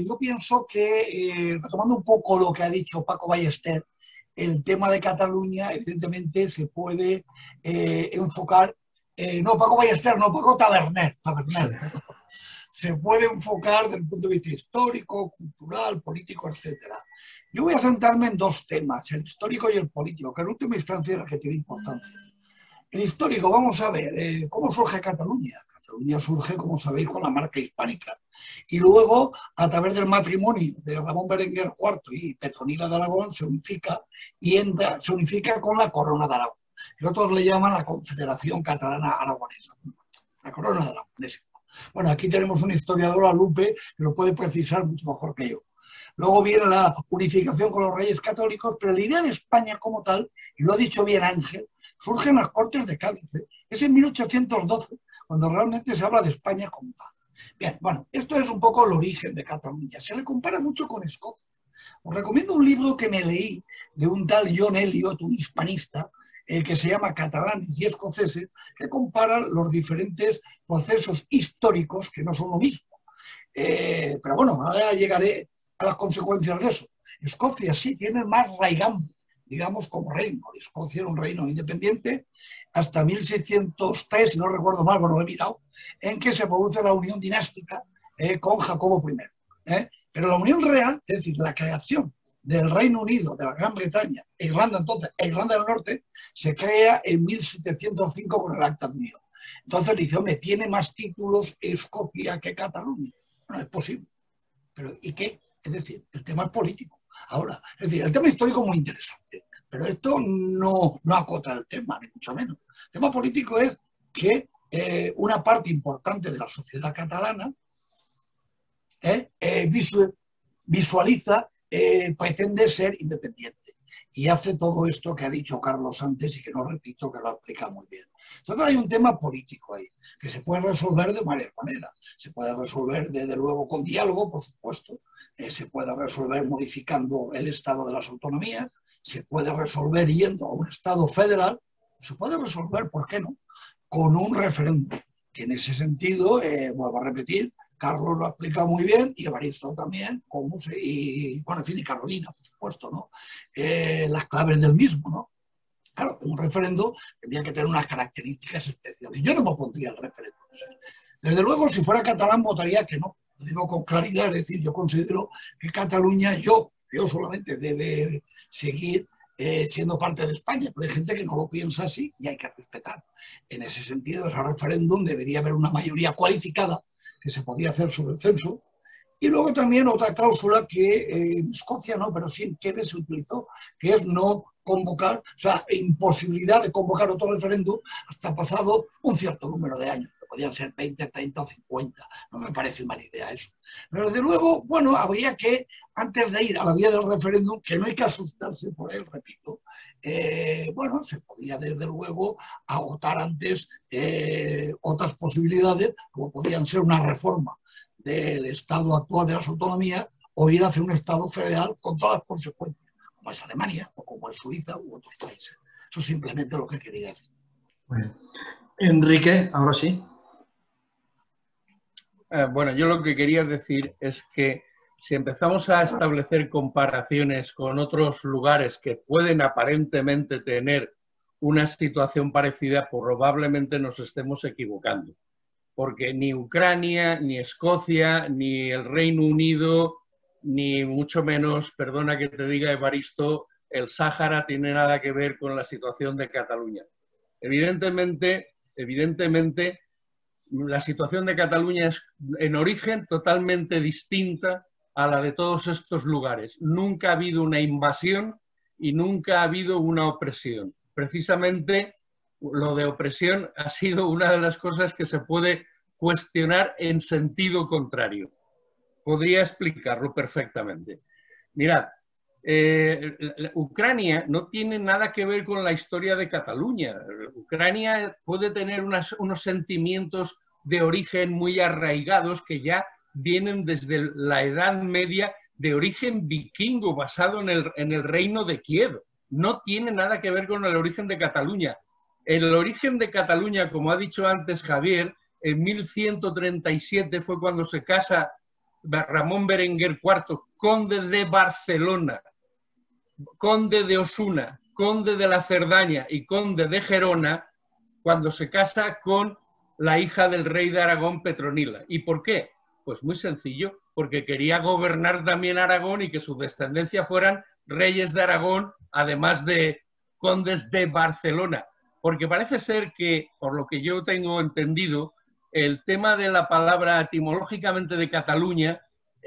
Yo pienso que, retomando un poco lo que ha dicho Paco Ballester, el tema de Cataluña, evidentemente, se puede enfocar... no, Paco Ballester, no, Paco Taberner. Se puede enfocar desde el punto de vista histórico, cultural, político, etc. Yo voy a centrarme en 2 temas, el histórico y el político, que en última instancia es el que tiene importancia. El histórico, vamos a ver, ¿cómo surge Cataluña? Cataluña surge, como sabéis, con la marca hispánica. Y luego, a través del matrimonio de Ramón Berenguer IV y Petronila de Aragón, se unifica con la Corona de Aragón, que otros le llaman la Confederación Catalana Aragonesa. La Corona de Aragón. Bueno, aquí tenemos un historiador, a Lupe, que lo puede precisar mucho mejor que yo. luego viene la unificación con los reyes católicos, pero la idea de España como tal, y lo ha dicho bien Ángel, surge en las Cortes de Cádiz. Es en 1812, cuando realmente se habla de España como tal. Bien, bueno, esto es un poco el origen de Cataluña. Se le compara mucho con Escocia. Os recomiendo un libro que me leí de un tal John Eliot, un hispanista, que se llama Catalanes y Escoceses, que compara los diferentes procesos históricos que no son lo mismo. Pero bueno, ahora llegaré a las consecuencias de eso. Escocia sí tiene más raigambre, digamos, como reino. Escocia era un reino independiente hasta 1603, si no recuerdo mal, bueno, lo he mirado, en que se produce la unión dinástica con Jacobo I. Pero la unión real, es decir, la creación del Reino Unido, de la Gran Bretaña, Irlanda entonces, e Irlanda del Norte, se crea en 1705 con el Acta de Unión. Entonces dice, hombre, tiene más títulos Escocia que Cataluña. Bueno, es posible. Pero ¿y qué? Es decir, el tema es político. Ahora, es decir, el tema histórico es muy interesante, pero esto no acota el tema, ni mucho menos. El tema político es que una parte importante de la sociedad catalana visualiza, pretende ser independiente y hace todo esto que ha dicho Carlos antes y que no repito, que lo explica muy bien. Entonces hay un tema político ahí, que se puede resolver de varias maneras. Se puede resolver desde luego con diálogo, por supuesto, se puede resolver modificando el estado de las autonomías, se puede resolver yendo a un estado federal, se puede resolver, ¿por qué no?, con un referéndum, que en ese sentido, vuelvo a repetir, Carlos lo ha explicado muy bien, y Evaristo también, y bueno, en fin, y Carolina, por supuesto, ¿no? Las claves del mismo, ¿no? Claro, un referéndum tendría que tener unas características especiales. Yo no me opondría al referéndum. Desde luego, si fuera catalán, votaría que no. Lo digo con claridad, es decir, yo considero que Cataluña, yo solamente debe seguir siendo parte de España, pero hay gente que no lo piensa así y hay que respetar. En ese sentido, ese referéndum debería haber una mayoría cualificada que se podía hacer sobre el censo. Y luego también otra cláusula que en Escocia no, pero sí en Quebec se utilizó, que es no convocar, o sea, imposibilidad de convocar otro referéndum hasta pasado un cierto número de años, que podían ser 20, 30 o 50. No me parece mala idea eso. Pero desde luego, bueno, habría que, antes de ir a la vía del referéndum, que no hay que asustarse por él, repito, bueno, se podría desde luego agotar antes otras posibilidades, como podían ser una reforma del estado actual de las autonomías o ir hacia un estado federal con todas las consecuencias, como es Alemania o como es Suiza u otros países. Eso es simplemente lo que quería decir. Bueno. Enrique, ahora sí. Bueno, yo lo que quería decir es que si empezamos a establecer comparaciones con otros lugares que pueden aparentemente tener una situación parecida, probablemente nos estemos equivocando. Porque ni Ucrania, ni Escocia, ni el Reino Unido, ni mucho menos, perdona que te diga Evaristo, el Sáhara tiene nada que ver con la situación de Cataluña. Evidentemente, la situación de Cataluña es en origen totalmente distinta a la de todos estos lugares. Nunca ha habido una invasión y nunca ha habido una opresión. Precisamente lo de opresión ha sido una de las cosas que se puede cuestionar en sentido contrario. Podría explicarlo perfectamente. Mirad, Ucrania no tiene nada que ver con la historia de Cataluña. Ucrania puede tener unos sentimientos de origen muy arraigados que ya vienen desde la Edad Media, de origen vikingo, basado en el reino de Kiev. No tiene nada que ver con el origen de Cataluña. El origen de Cataluña, como ha dicho antes Javier, en 1137 fue cuando se casa Ramón Berenguer IV, conde de Barcelona, conde de Osuna, conde de la Cerdaña y conde de Gerona, cuando se casa con la hija del rey de Aragón, Petronila. ¿Y por qué? Pues muy sencillo, porque quería gobernar también Aragón y que su descendencia fueran reyes de Aragón, además de condes de Barcelona. Porque parece ser que, por lo que yo tengo entendido, el tema de la palabra etimológicamente de Cataluña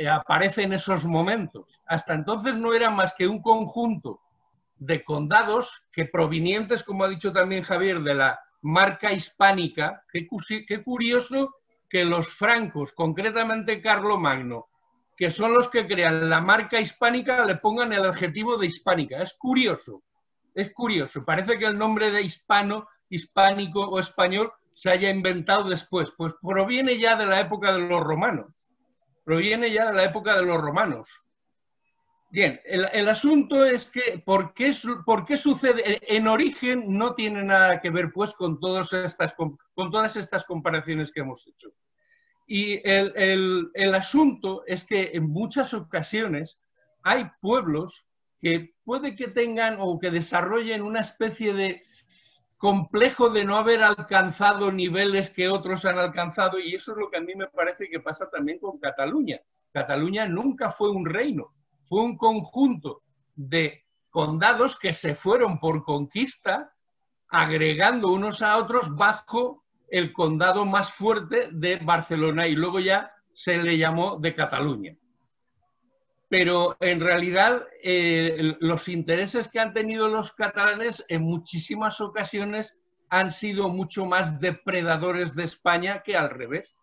aparece en esos momentos. Hasta entonces no era más que un conjunto de condados que provenientes, como ha dicho también Javier, de la marca hispánica. Qué curioso que los francos, concretamente Carlomagno, que son los que crean la marca hispánica, le pongan el adjetivo de hispánica. Es curioso, es curioso. Parece que el nombre de hispano, hispánico o español se haya inventado después. Pues proviene ya de la época de los romanos. Proviene ya de la época de los romanos. Bien, el asunto es que, ¿por qué sucede? En origen no tiene nada que ver pues con todas estas comparaciones que hemos hecho. Y el asunto es que en muchas ocasiones hay pueblos que puede que tengan o que desarrollen una especie de complejo de no haber alcanzado niveles que otros han alcanzado, y eso es lo que a mí me parece que pasa también con Cataluña. Cataluña nunca fue un reino, fue un conjunto de condados que se fueron por conquista, agregando unos a otros bajo el condado más fuerte de Barcelona, y luego ya se le llamó de Cataluña. Pero en realidad los intereses que han tenido los catalanes en muchísimas ocasiones han sido mucho más depredadores de España que al revés.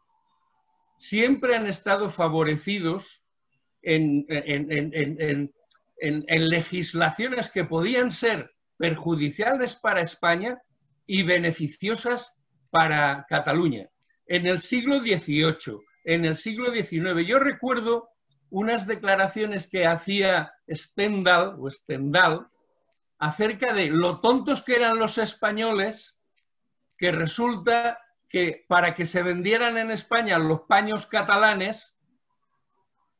Siempre han estado favorecidos en legislaciones que podían ser perjudiciales para España y beneficiosas para Cataluña. En el siglo XVIII, en el siglo XIX, yo recuerdo unas declaraciones que hacía Stendhal acerca de lo tontos que eran los españoles, que resulta que para que se vendieran en España los paños catalanes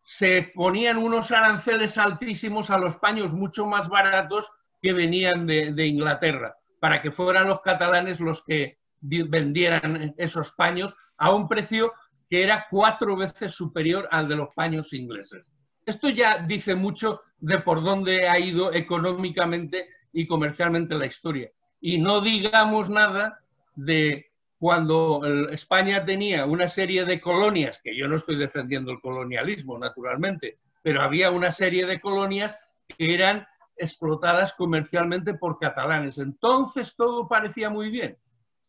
se ponían unos aranceles altísimos a los paños mucho más baratos que venían de Inglaterra, para que fueran los catalanes los que vendieran esos paños a un precio que era 4 veces superior al de los paños ingleses. Esto ya dice mucho de por dónde ha ido económicamente y comercialmente la historia. Y no digamos nada de cuando España tenía una serie de colonias, que yo no estoy defendiendo el colonialismo, naturalmente, pero había una serie de colonias que eran explotadas comercialmente por catalanes. Entonces todo parecía muy bien,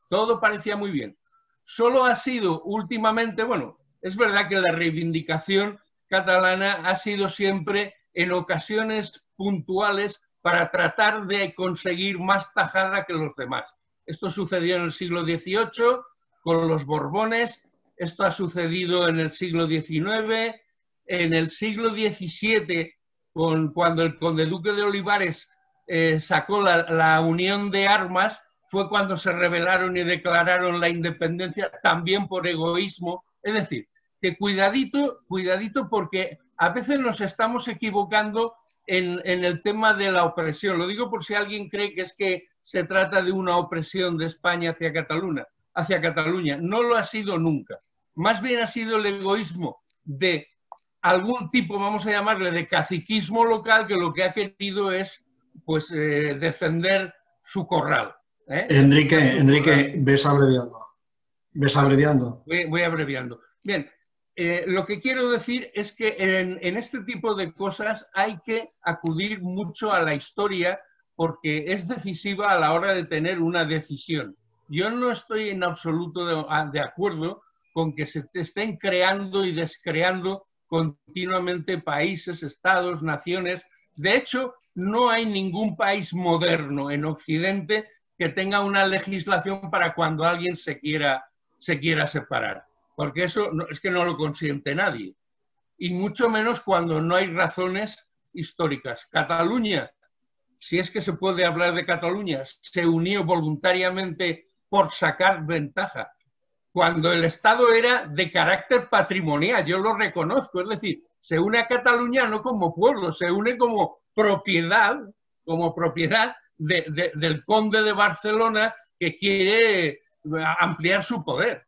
todo parecía muy bien. Solo ha sido últimamente, bueno, es verdad que la reivindicación catalana ha sido siempre en ocasiones puntuales para tratar de conseguir más tajada que los demás. Esto sucedió en el siglo XVIII con los Borbones, esto ha sucedido en el siglo XIX, en el siglo XVII, cuando el conde duque de Olivares sacó la unión de armas, fue cuando se rebelaron y declararon la independencia, también por egoísmo. Es decir, que cuidadito, cuidadito, porque a veces nos estamos equivocando en el tema de la opresión. Lo digo por si alguien cree que es que se trata de una opresión de España hacia Cataluña. No lo ha sido nunca. Más bien ha sido el egoísmo de algún tipo, vamos a llamarle, de caciquismo local, que lo que ha querido es pues, defender su corral. Enrique, ves abreviando. Voy abreviando. Bien, lo que quiero decir es que en este tipo de cosas hay que acudir mucho a la historia porque es decisiva a la hora de tener una decisión. Yo no estoy en absoluto de acuerdo con que se estén creando y descreando continuamente países, estados, naciones. De hecho, no hay ningún país moderno en Occidente que tenga una legislación para cuando alguien se quiera separar, porque eso es que no lo consiente nadie, y mucho menos cuando no hay razones históricas. Cataluña, si es que se puede hablar de Cataluña, se unió voluntariamente por sacar ventaja, cuando el Estado era de carácter patrimonial, yo lo reconozco, es decir, se une a Cataluña no como pueblo, se une como propiedad del conde de Barcelona que quiere ampliar su poder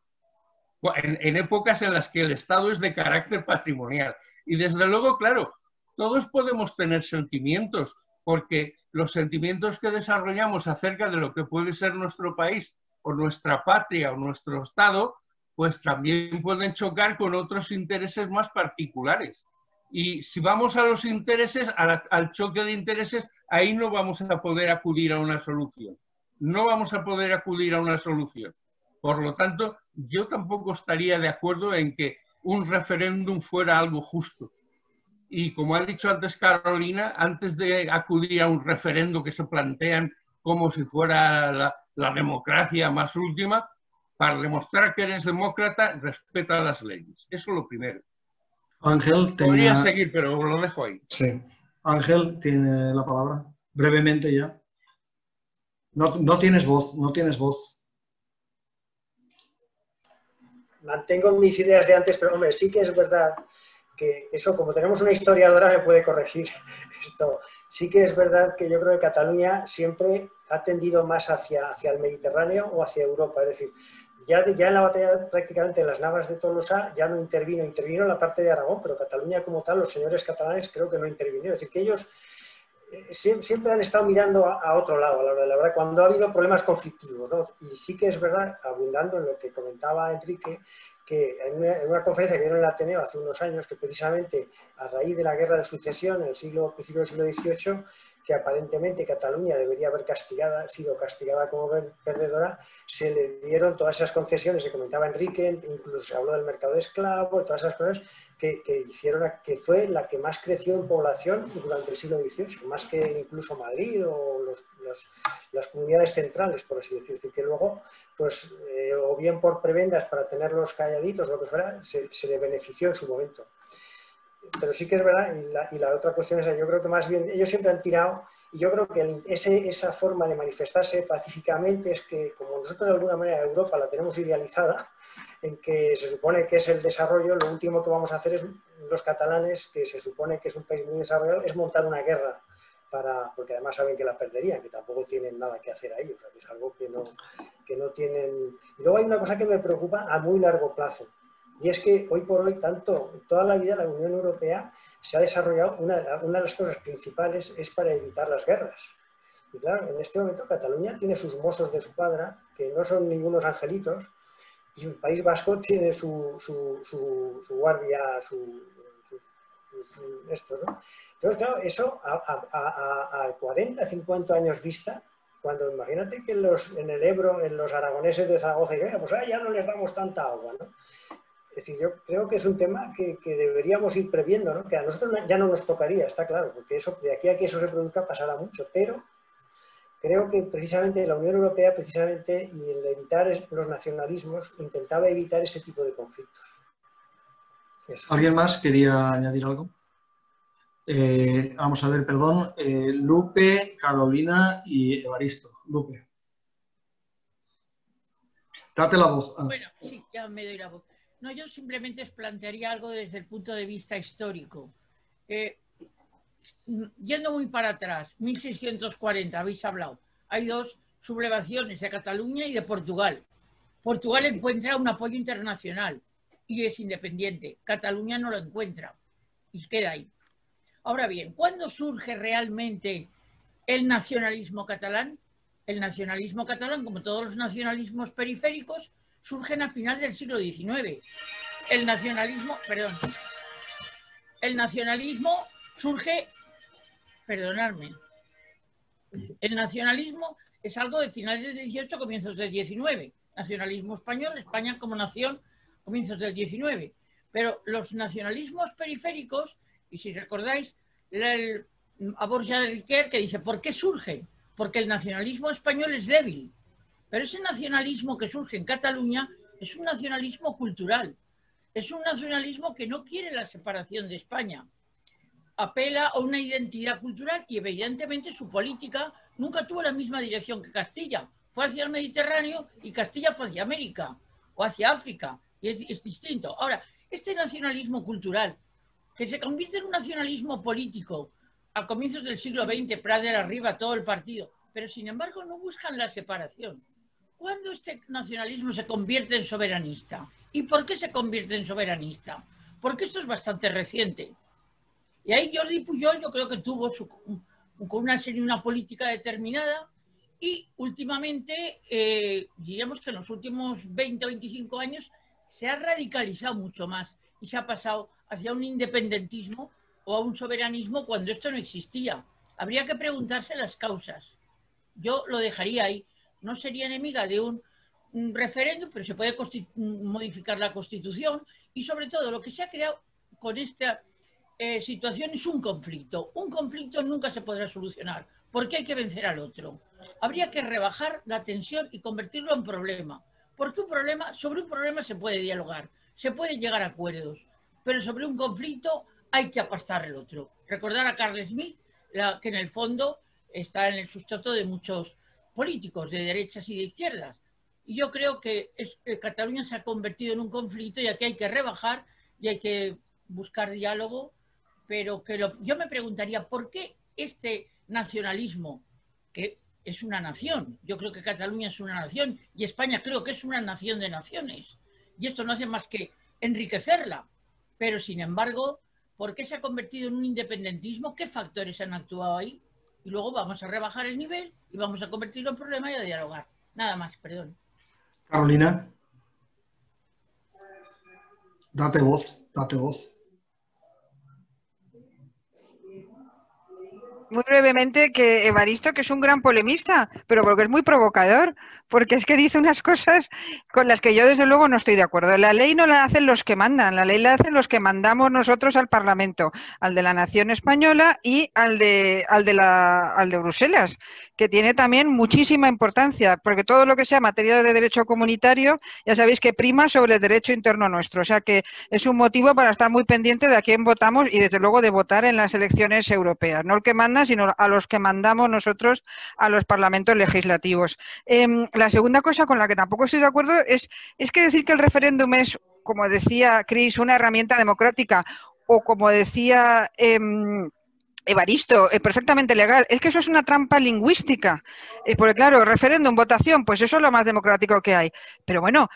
en épocas en las que el Estado es de carácter patrimonial. Y desde luego, claro, todos podemos tener sentimientos, porque los sentimientos que desarrollamos acerca de lo que puede ser nuestro país o nuestra patria o nuestro Estado, pues también pueden chocar con otros intereses más particulares. Y si vamos a los intereses, al choque de intereses, ahí no vamos a poder acudir a una solución. No vamos a poder acudir a una solución. Por lo tanto, yo tampoco estaría de acuerdo en que un referéndum fuera algo justo. Y como ha dicho antes Carolina, antes de acudir a un referendo que se plantean como si fuera la democracia más última, para demostrar que eres demócrata, respeta las leyes. Eso es lo primero. Ángel Podría seguir, pero lo dejo ahí. Sí. Ángel tiene la palabra. Brevemente ya. No tienes voz, no tienes voz. Mantengo mis ideas de antes, pero hombre, sí que es verdad que eso, como tenemos una historiadora, me puede corregir esto. Sí que es verdad que yo creo que Cataluña siempre ha tendido más hacia el Mediterráneo o hacia Europa. Es decir, ya en la batalla prácticamente en las Navas de Tolosa ya no intervino en la parte de Aragón, pero Cataluña como tal, los señores catalanes creo que no intervinieron. Es decir, que ellos siempre han estado mirando a otro lado, a la hora de la verdad, cuando ha habido problemas conflictivos, ¿no? Y sí que es verdad, abundando en lo que comentaba Enrique, que en una conferencia que dieron en el Ateneo hace unos años, que precisamente a raíz de la guerra de sucesión en el principio del siglo XVIII, que aparentemente Cataluña debería haber sido castigada como perdedora, se le dieron todas esas concesiones, se comentaba Enrique, incluso se habló del mercado de esclavos, todas esas cosas que hicieron que fue la que más creció en población durante el siglo XVIII, más que incluso Madrid o las comunidades centrales, por así decir. Es decir, que luego, pues, o bien por prebendas para tenerlos calladitos o lo que fuera, se le benefició en su momento. Pero sí que es verdad, y la otra cuestión es, yo creo que más bien, ellos siempre han tirado, y yo creo que esa forma de manifestarse pacíficamente es que, como nosotros de alguna manera Europa la tenemos idealizada, en que se supone que es el desarrollo, lo último que vamos a hacer es, los catalanes, que se supone que es un país muy desarrollado, es montar una guerra, porque además saben que la perderían, que tampoco tienen nada que hacer ahí, o sea, que es algo que no tienen... Y luego hay una cosa que me preocupa a muy largo plazo, y es que hoy por hoy, toda la vida la Unión Europea se ha desarrollado, una de las cosas principales es para evitar las guerras. Y claro, en este momento Cataluña tiene sus mozos de su padre, que no son ningunos angelitos, y el País Vasco tiene su guardia, esto, ¿no? Entonces, claro, eso a 40, 50 años vista, cuando imagínate que en el Ebro, en los aragoneses de Zaragoza, pues ya no les damos tanta agua, ¿no? Es decir, yo creo que es un tema que deberíamos ir previendo, ¿no? Que a nosotros ya no nos tocaría, está claro, porque eso, de aquí a que eso se produzca pasará mucho, pero creo que precisamente la Unión Europea, precisamente, y el evitar los nacionalismos, intentaba evitar ese tipo de conflictos. Eso. ¿Alguien más quería añadir algo? Vamos a ver, perdón, Lupe, Carolina y Evaristo. Lupe. Date la voz. Bueno, sí, ya me doy la voz. No, yo simplemente os plantearía algo desde el punto de vista histórico. Yendo muy para atrás, 1640, habéis hablado, hay dos sublevaciones de Cataluña y de Portugal. Portugal encuentra un apoyo internacional y es independiente. Cataluña no lo encuentra y queda ahí. Ahora bien, ¿cuándo surge realmente el nacionalismo catalán? El nacionalismo catalán, como todos los nacionalismos periféricos, surgen a final del siglo XIX. El nacionalismo surge, perdonadme, el nacionalismo es algo de finales del XVIII, comienzos del XIX. Nacionalismo español, España como nación, comienzos del XIX. Pero los nacionalismos periféricos, y si recordáis, a Borja de Riquer, que dice, ¿por qué surge? Porque el nacionalismo español es débil. Pero ese nacionalismo que surge en Cataluña es un nacionalismo cultural. Es un nacionalismo que no quiere la separación de España. Apela a una identidad cultural y evidentemente su política nunca tuvo la misma dirección que Castilla. Fue hacia el Mediterráneo y Castilla fue hacia América o hacia África. Y es distinto. Ahora, este nacionalismo cultural, que se convierte en un nacionalismo político a comienzos del siglo XX, Pradera arriba, todo el partido, pero sin embargo no buscan la separación. ¿Cuándo este nacionalismo se convierte en soberanista? ¿Y por qué se convierte en soberanista? Porque esto es bastante reciente. Y ahí Jordi Pujol yo creo que tuvo una política determinada y últimamente, diríamos que en los últimos 20 o 25 años se ha radicalizado mucho más y se ha pasado hacia un independentismo o a un soberanismo cuando esto no existía. Habría que preguntarse las causas. Yo lo dejaría ahí. No sería enemiga de un referéndum, pero se puede modificar la Constitución y sobre todo lo que se ha creado con esta situación es un conflicto. Un conflicto nunca se podrá solucionar porque hay que vencer al otro. Habría que rebajar la tensión y convertirlo en problema. Porque sobre un problema se puede dialogar, se puede llegar a acuerdos, pero sobre un conflicto hay que aplastar al otro. Recordar a Carl Schmitt, que en el fondo está en el sustrato de muchos políticos de derechas y de izquierdas. Y yo creo que Cataluña se ha convertido en un conflicto y aquí hay que rebajar y hay que buscar diálogo, pero yo me preguntaría, ¿por qué este nacionalismo, que es una nación? Yo creo que Cataluña es una nación y España creo que es una nación de naciones. Y esto no hace más que enriquecerla. Pero, sin embargo, ¿por qué se ha convertido en un independentismo? ¿Qué factores han actuado ahí? Y luego vamos a rebajar el nivel y vamos a convertirlo en problema y a dialogar. Nada más, perdón. Carolina. Date voz, date voz. Muy brevemente, que Evaristo, que es un gran polemista, pero porque es muy provocador, porque es que dice unas cosas con las que yo desde luego no estoy de acuerdo. La ley no la hacen los que mandan, la ley la hacen los que mandamos nosotros al Parlamento, al de la Nación Española y al de Bruselas, que tiene también muchísima importancia, porque todo lo que sea materia de derecho comunitario, ya sabéis que prima sobre el derecho interno nuestro, o sea que es un motivo para estar muy pendiente de a quién votamos y desde luego de votar en las elecciones europeas, no el que manda, sino a los que mandamos nosotros a los parlamentos legislativos. La segunda cosa con la que tampoco estoy de acuerdo es que decir que el referéndum es, como decía Cris, una herramienta democrática o como decía Evaristo, perfectamente legal. Es que eso es una trampa lingüística, porque claro, referéndum, votación, pues eso es lo más democrático que hay. Pero bueno,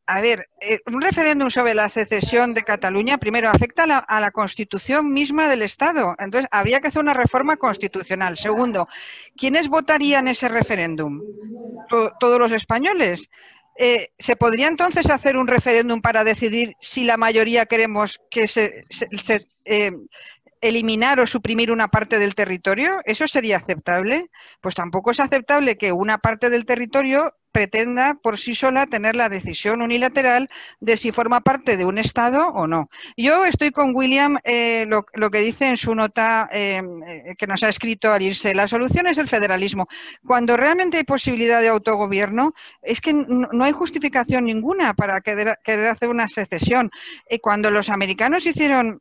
a ver, un referéndum sobre la secesión de Cataluña, primero, afecta a la Constitución misma del Estado. Entonces, habría que hacer una reforma constitucional. Segundo, ¿quiénes votarían ese referéndum? ¿Todos los españoles? ¿Se podría entonces hacer un referéndum para decidir si la mayoría queremos que eliminar o suprimir una parte del territorio? ¿Eso sería aceptable? Pues tampoco es aceptable que una parte del territorio pretenda por sí sola tener la decisión unilateral de si forma parte de un Estado o no. Yo estoy con William, lo que dice en su nota que nos ha escrito al irse. La solución es el federalismo. Cuando realmente hay posibilidad de autogobierno, es que no hay justificación ninguna para querer hacer una secesión. Cuando los americanos hicieron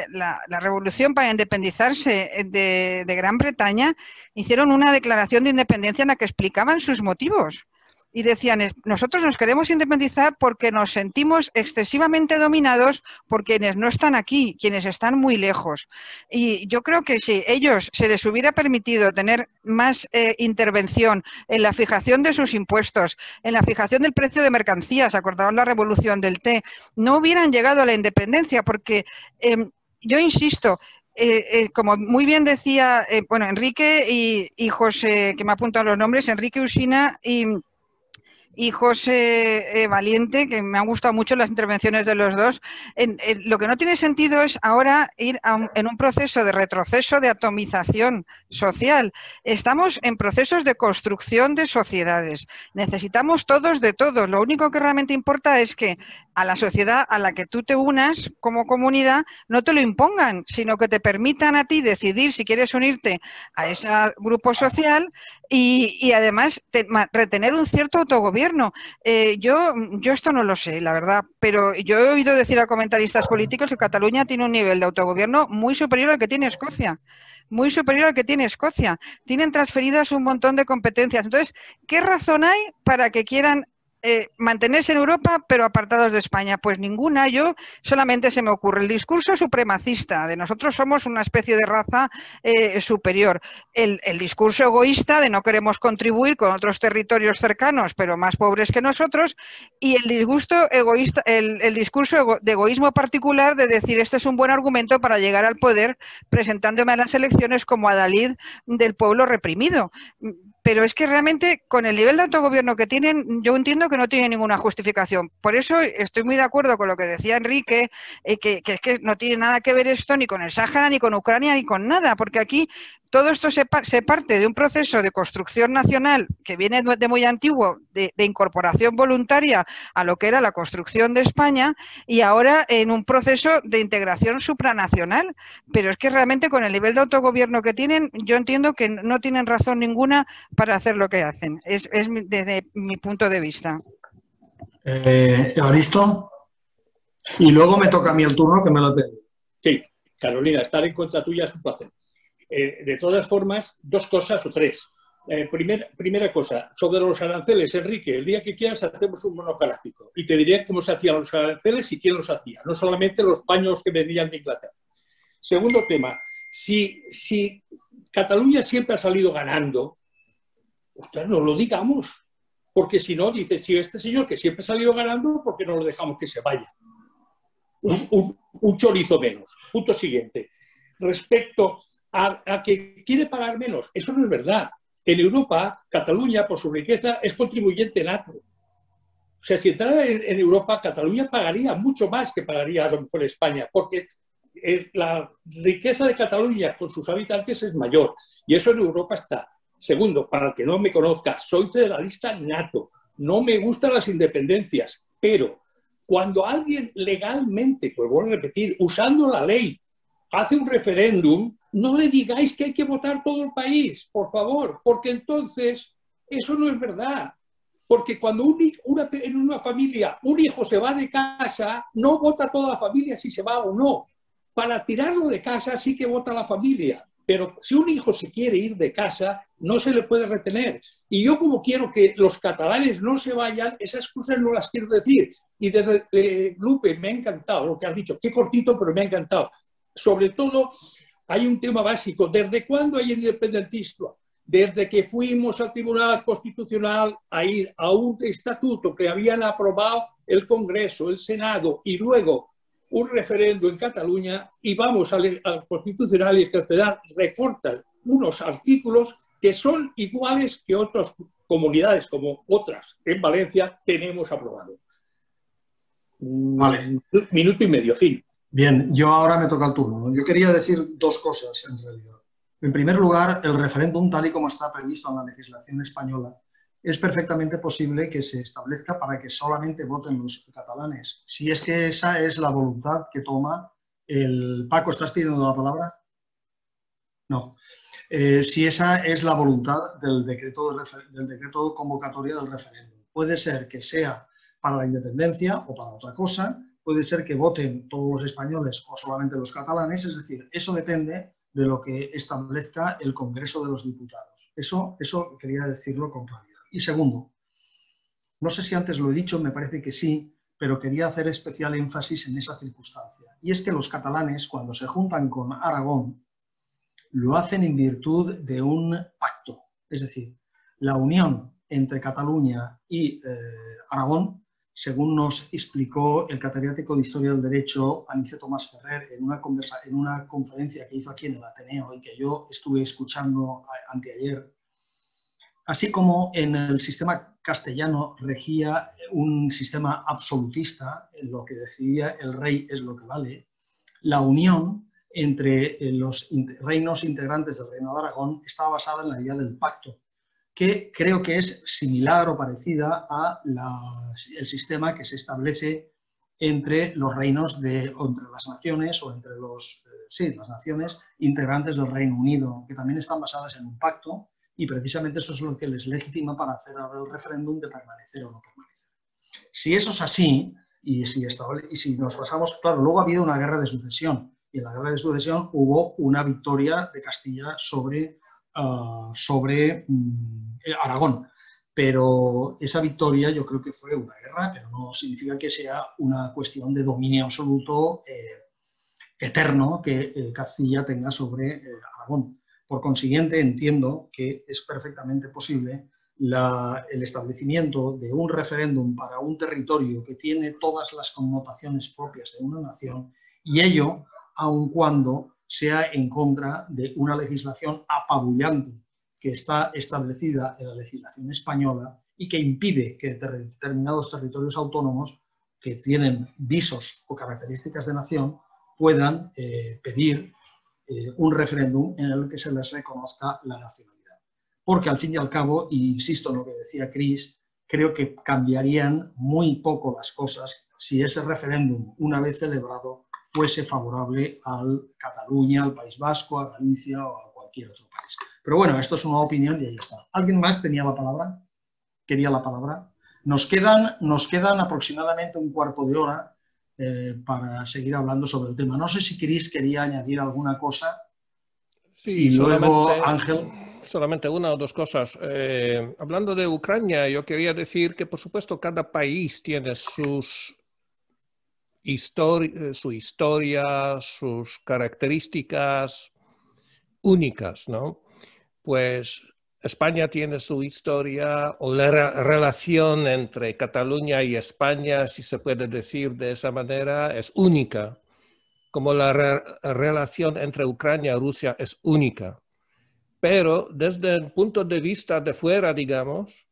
la revolución para independizarse de Gran Bretaña, hicieron una declaración de independencia en la que explicaban sus motivos. Y decían, nosotros nos queremos independizar porque nos sentimos excesivamente dominados por quienes no están aquí, quienes están muy lejos. Y yo creo que si ellos se les hubiera permitido tener más intervención en la fijación de sus impuestos, en la fijación del precio de mercancías, acordaban la revolución del té, no hubieran llegado a la independencia porque yo insisto, como muy bien decía, Enrique y José, que me apuntan los nombres, Enrique Usina y José Valiente, que me han gustado mucho las intervenciones de los dos. Lo que no tiene sentido es ahora ir en un proceso de retroceso, de atomización social. Estamos en procesos de construcción de sociedades. Necesitamos todos de todos. Lo único que realmente importa es que a la sociedad a la que tú te unas como comunidad no te lo impongan, sino que te permitan a ti decidir si quieres unirte a ese grupo social y además retener un cierto autogobierno. Yo esto no lo sé, la verdad, pero yo he oído decir a comentaristas políticos que Cataluña tiene un nivel de autogobierno muy superior al que tiene Escocia. Muy superior al que tiene Escocia. Tienen transferidas un montón de competencias. Entonces, ¿qué razón hay para que quieran mantenerse en Europa pero apartados de España? Pues ninguna. Yo solamente se me ocurre el discurso supremacista de nosotros somos una especie de raza superior, el discurso egoísta de no queremos contribuir con otros territorios cercanos pero más pobres que nosotros, y el disgusto egoísta, el discurso de egoísmo particular de decir este es un buen argumento para llegar al poder presentándome a las elecciones como adalid del pueblo reprimido. Pero es que realmente con el nivel de autogobierno que tienen, yo entiendo que no tiene ninguna justificación. Por eso estoy muy de acuerdo con lo que decía Enrique, que es que no tiene nada que ver esto ni con el Sáhara, ni con Ucrania, ni con nada, porque aquí todo esto se parte de un proceso de construcción nacional que viene de muy antiguo, de incorporación voluntaria a lo que era la construcción de España, y ahora en un proceso de integración supranacional. Pero es que realmente con el nivel de autogobierno que tienen, yo entiendo que no tienen razón ninguna para hacer lo que hacen. Es desde mi punto de vista. Evaristo, y luego me toca a mí el turno, que me lo tengo. Sí, Carolina, estar en contra tuya es un placer. De todas formas, dos cosas o tres. Primera cosa, sobre los aranceles, Enrique, el día que quieras hacemos un monográfico y te diré cómo se hacían los aranceles y quién los hacía, no solamente los paños que venían de Inglaterra. Segundo tema, si Cataluña siempre ha salido ganando, ostras, no lo digamos, porque si no, dice, si este señor que siempre ha salido ganando, ¿por qué no lo dejamos que se vaya? Un chorizo menos. Punto siguiente. Respecto a que quiere pagar menos, eso no es verdad. En Europa, Cataluña, por su riqueza, es contribuyente nato. O sea, si entrara en Europa, Cataluña pagaría mucho más que pagaría a lo mejor España, porque la riqueza de Cataluña con sus habitantes es mayor, y eso en Europa está. Segundo, para el que no me conozca, soy federalista nato, no me gustan las independencias, pero cuando alguien legalmente, pues vuelvo a repetir, usando la ley, hace un referéndum, no le digáis que hay que votar todo el país, por favor, porque entonces eso no es verdad. Porque cuando en una familia un hijo se va de casa, no vota toda la familia si se va o no. Para tirarlo de casa sí que vota la familia, pero si un hijo se quiere ir de casa, no se le puede retener. Y yo, como quiero que los catalanes no se vayan, esas cosas no las quiero decir. Y desde Lupe, me ha encantado lo que has dicho. Qué cortito, pero me ha encantado. Sobre todo, hay un tema básico. ¿Desde cuándo hay independentismo? Desde que fuimos al Tribunal Constitucional a ir a un estatuto que habían aprobado el Congreso, el Senado y luego un referendo en Cataluña, y vamos al Constitucional y el Constitucional recorta unos artículos que son iguales que otras comunidades, como otras en Valencia tenemos aprobado. Vale. Minuto y medio, fin. Bien, yo ahora me toca el turno. Yo quería decir dos cosas, en realidad. En primer lugar, el referéndum, tal y como está previsto en la legislación española, es perfectamente posible que se establezca para que solamente voten los catalanes. Si es que esa es la voluntad que toma el... Paco, ¿estás pidiendo la palabra? No. Si esa es la voluntad del decreto de convocatoria del referéndum. Puede ser que sea para la independencia o para otra cosa, puede ser que voten todos los españoles o solamente los catalanes, es decir, eso depende de lo que establezca el Congreso de los Diputados. Eso quería decirlo con claridad. Y segundo, no sé si antes lo he dicho, me parece que sí, pero quería hacer especial énfasis en esa circunstancia. Y es que los catalanes, cuando se juntan con Aragón, lo hacen en virtud de un pacto. Es decir, la unión entre Cataluña y Aragón, según nos explicó el catedrático de Historia del Derecho, Aniceto Tomás Ferrer, en una conferencia que hizo aquí en el Ateneo y que yo estuve escuchando anteayer, así como en el sistema castellano regía un sistema absolutista, en lo que decidía el rey es lo que vale, la unión entre los reinos integrantes del Reino de Aragón estaba basada en la idea del pacto, que creo que es similar o parecida al sistema que se establece entre los reinos entre las naciones o entre las naciones integrantes del Reino Unido, que también están basadas en un pacto, y precisamente eso es lo que les legitima para hacer ahora el referéndum de permanecer o no permanecer. Si eso es así, y si nos basamos, claro, luego ha habido una guerra de sucesión, y en la guerra de sucesión hubo una victoria de Castilla sobre Aragón, pero esa victoria yo creo que fue una guerra, pero no significa que sea una cuestión de dominio absoluto eterno que Castilla tenga sobre Aragón. Por consiguiente, entiendo que es perfectamente posible el establecimiento de un referéndum para un territorio que tiene todas las connotaciones propias de una nación, y ello aun cuando sea en contra de una legislación apabullante que está establecida en la legislación española y que impide que determinados territorios autónomos que tienen visos o características de nación puedan pedir un referéndum en el que se les reconozca la nacionalidad. Porque al fin y al cabo, y insisto en lo que decía Chris, creo que cambiarían muy poco las cosas si ese referéndum, una vez celebrado, fuese favorable a Cataluña, al País Vasco, a Galicia o a cualquier otro país. Pero bueno, esto es una opinión y ahí está. ¿Alguien más tenía la palabra? ¿Quería la palabra? Nos quedan aproximadamente un cuarto de hora para seguir hablando sobre el tema. No sé si Chris quería añadir alguna cosa. Sí, y luego Ángel. Solamente una o dos cosas. Hablando de Ucrania, yo quería decir que, por supuesto, cada país tiene su historia, sus características únicas, ¿no? Pues España tiene su historia, o la relación entre Cataluña y España, si se puede decir de esa manera, es única, como la relación entre Ucrania y Rusia es única. Pero desde el punto de vista de fuera, digamos,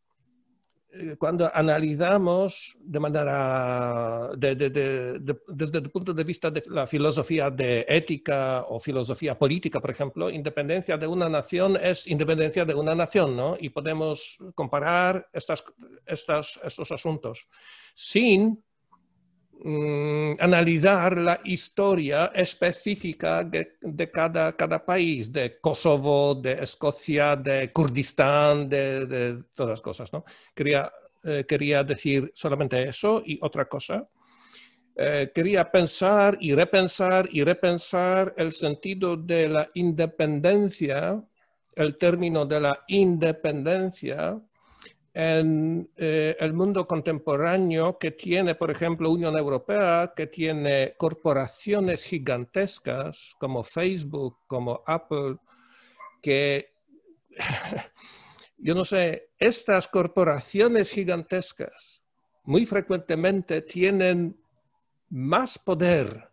cuando analizamos de manera, desde el punto de vista de la filosofía de ética o filosofía política, por ejemplo, independencia de una nación es independencia de una nación, ¿no? Y podemos comparar estos asuntos sin analizar la historia específica de cada país, de Kosovo, de Escocia, de Kurdistán, de todas las cosas, ¿no? Quería decir solamente eso y otra cosa. Quería pensar y repensar el sentido de la independencia, el término de la independencia, en el mundo contemporáneo que tiene, por ejemplo, Unión Europea, que tiene corporaciones gigantescas como Facebook, como Apple, que, yo no sé, estas corporaciones gigantescas muy frecuentemente tienen más poder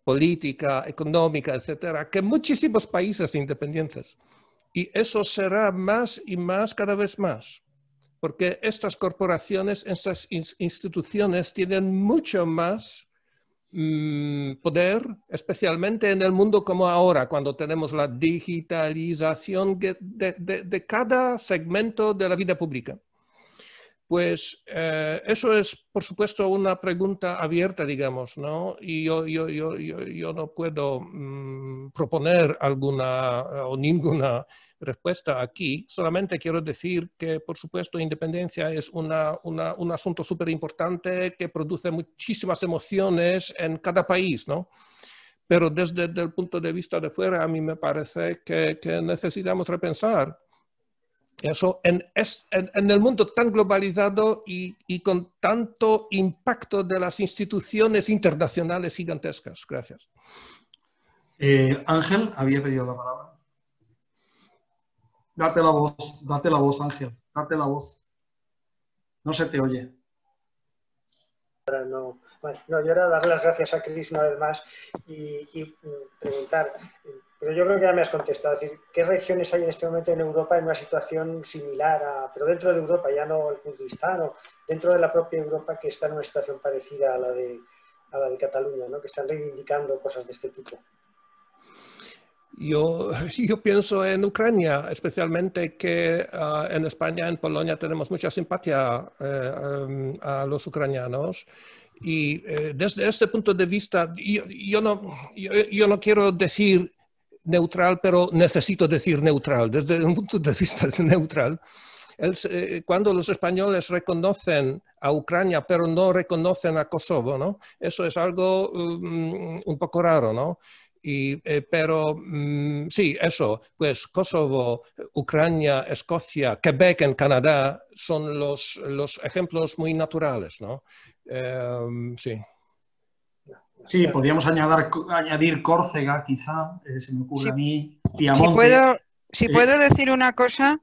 política, económica, etcétera, que muchísimos países independientes. Y eso será más y más cada vez más. Porque estas corporaciones, estas instituciones tienen mucho más poder, especialmente en el mundo como ahora, cuando tenemos la digitalización de cada segmento de la vida pública. Pues eso es, por supuesto, una pregunta abierta, digamos, ¿no? Y yo no puedo proponer alguna o ninguna respuesta aquí. Solamente quiero decir que, por supuesto, independencia es un asunto súper importante que produce muchísimas emociones en cada país, ¿no? Pero desde el punto de vista de fuera, a mí me parece que necesitamos repensar eso en el mundo tan globalizado y con tanto impacto de las instituciones internacionales gigantescas. Gracias. Ángel había pedido la palabra. Date la voz, Ángel, date la voz. No se te oye. No, bueno, yo era darle las gracias a Chris una vez más y preguntar, pero yo creo que ya me has contestado, es decir, ¿qué regiones hay en este momento en Europa en una situación similar pero dentro de Europa, ya no el Kurdistán, o dentro de la propia Europa que está en una situación parecida a la de Cataluña, ¿no? Que están reivindicando cosas de este tipo? Yo pienso en Ucrania, especialmente que en España, en Polonia, tenemos mucha simpatía a los ucranianos. Y desde este punto de vista, yo no quiero decir neutral, pero necesito decir neutral. Desde un punto de vista neutral, cuando los españoles reconocen a Ucrania, pero no reconocen a Kosovo, ¿no? Eso es algo un poco raro, ¿no? Pero sí, eso, pues Kosovo, Ucrania, Escocia, Quebec en Canadá son los ejemplos muy naturales, ¿no? Sí. Sí, podríamos añadir Córcega, quizá, se me ocurre a mí, Piamonte. Si puedo decir una cosa,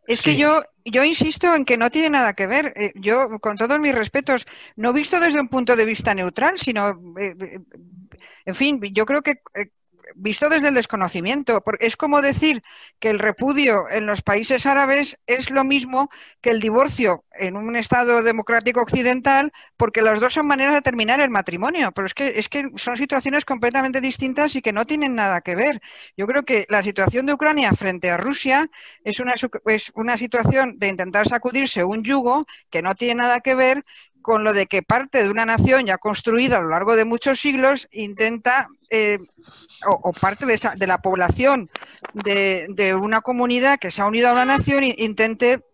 es que yo insisto en que no tiene nada que ver. Yo, con todos mis respetos, no visto desde un punto de vista neutral, sino, en fin, yo creo que visto desde el desconocimiento. Es como decir que el repudio en los países árabes es lo mismo que el divorcio en un Estado democrático occidental, porque las dos son maneras de terminar el matrimonio. Pero es que son situaciones completamente distintas y que no tienen nada que ver. Yo creo que la situación de Ucrania frente a Rusia es una situación de intentar sacudirse un yugo que no tiene nada que ver con lo de que parte de una nación ya construida a lo largo de muchos siglos intenta, o parte de la población de una comunidad que se ha unido a una nación, intente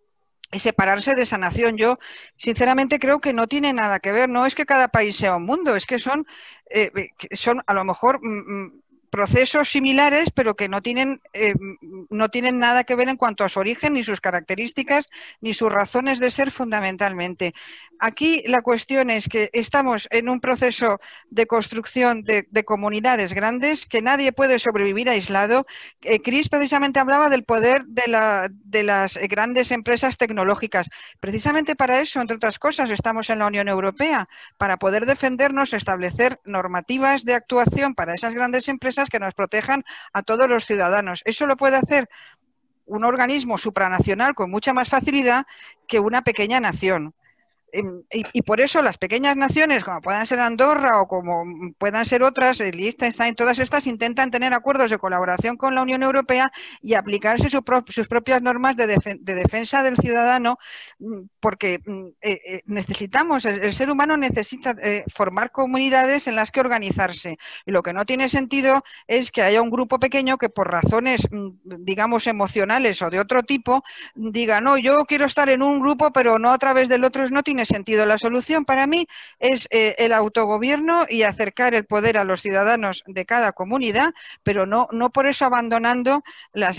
separarse de esa nación. Yo, sinceramente, creo que no tiene nada que ver. No es que cada país sea un mundo, es que son a lo mejor procesos similares, pero que no tienen nada que ver en cuanto a su origen, ni sus características, ni sus razones de ser fundamentalmente. Aquí la cuestión es que estamos en un proceso de construcción de comunidades grandes, que nadie puede sobrevivir aislado. Chris precisamente hablaba del poder de las grandes empresas tecnológicas. Precisamente para eso, entre otras cosas, estamos en la Unión Europea, para poder defendernos, establecer normativas de actuación para esas grandes empresas que nos protejan a todos los ciudadanos. Eso lo puede hacer un organismo supranacional con mucha más facilidad que una pequeña nación. Y por eso las pequeñas naciones, como puedan ser Andorra o como puedan ser otras, Liechtenstein, todas estas intentan tener acuerdos de colaboración con la Unión Europea y aplicarse sus propias normas de defensa del ciudadano, porque necesitamos, el ser humano necesita formar comunidades en las que organizarse. Y lo que no tiene sentido es que haya un grupo pequeño que por razones, digamos, emocionales o de otro tipo, diga, no, yo quiero estar en un grupo, pero no a través del otro. No tiene sentido. La solución para mí es el autogobierno y acercar el poder a los ciudadanos de cada comunidad, pero no por eso abandonando las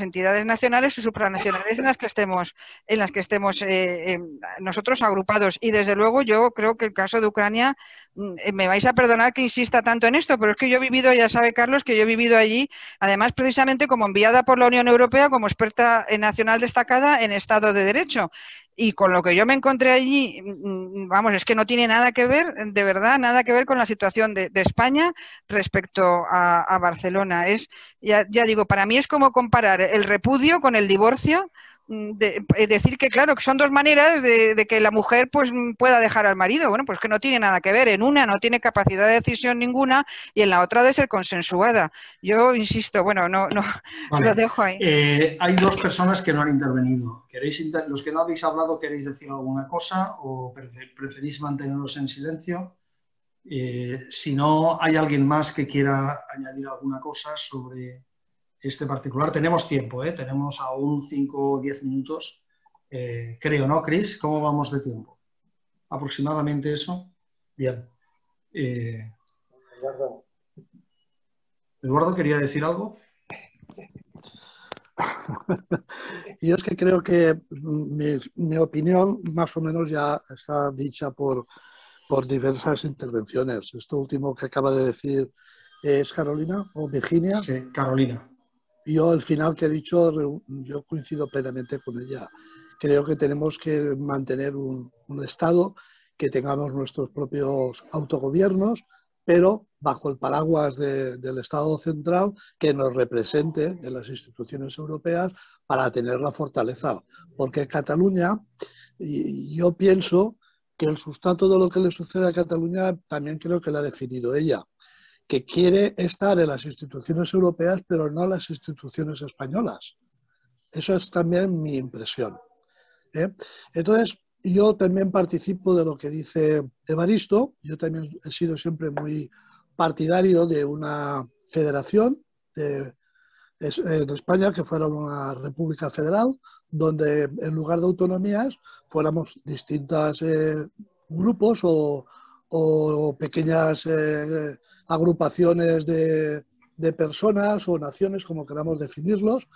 entidades nacionales o supranacionales en las que estemos nosotros agrupados. Y desde luego yo creo que el caso de Ucrania, me vais a perdonar que insista tanto en esto, pero es que yo he vivido, ya sabe Carlos, que yo he vivido allí, además precisamente como enviada por la Unión Europea, como experta nacional destacada en Estado de Derecho. Y con lo que yo me encontré allí, vamos, es que no tiene nada que ver, de verdad, nada que ver con la situación de España respecto a Barcelona. Ya digo, para mí es como comparar el repudio con el divorcio. Decir que, claro, que son dos maneras de que la mujer pues pueda dejar al marido. Bueno, pues que no tiene nada que ver. En una no tiene capacidad de decisión ninguna y en la otra de ser consensuada. Yo insisto, bueno, no vale. Lo dejo ahí. Hay dos personas que no han intervenido. Los que no habéis hablado, ¿queréis decir alguna cosa o preferís manteneros en silencio? Si no, ¿hay alguien más que quiera añadir alguna cosa sobre este particular? Tenemos tiempo, tenemos aún 5 o 10 minutos, creo, ¿no, Chris? ¿Cómo vamos de tiempo? ¿Aproximadamente eso? Bien. Eduardo, ¿quería decir algo? Yo es que creo que mi opinión más o menos ya está dicha por diversas intervenciones. Esto último que acaba de decir es Carolina o Virginia. Sí, Carolina. Yo al final que he dicho, yo coincido plenamente con ella. Creo que tenemos que mantener un Estado, que tengamos nuestros propios autogobiernos, pero bajo el paraguas del Estado central que nos represente en las instituciones europeas para tener la fortaleza. Porque Cataluña, yo pienso que el sustrato de lo que le sucede a Cataluña también creo que lo ha definido ella, que quiere estar en las instituciones europeas pero no en las instituciones españolas. Eso es también mi impresión. Entonces, yo también participo de lo que dice Evaristo. Yo también he sido siempre muy partidario de una federación en España que fuera una república federal, donde en lugar de autonomías fuéramos distintos grupos o pequeñas agrupaciones de personas o naciones, como queramos definirlos,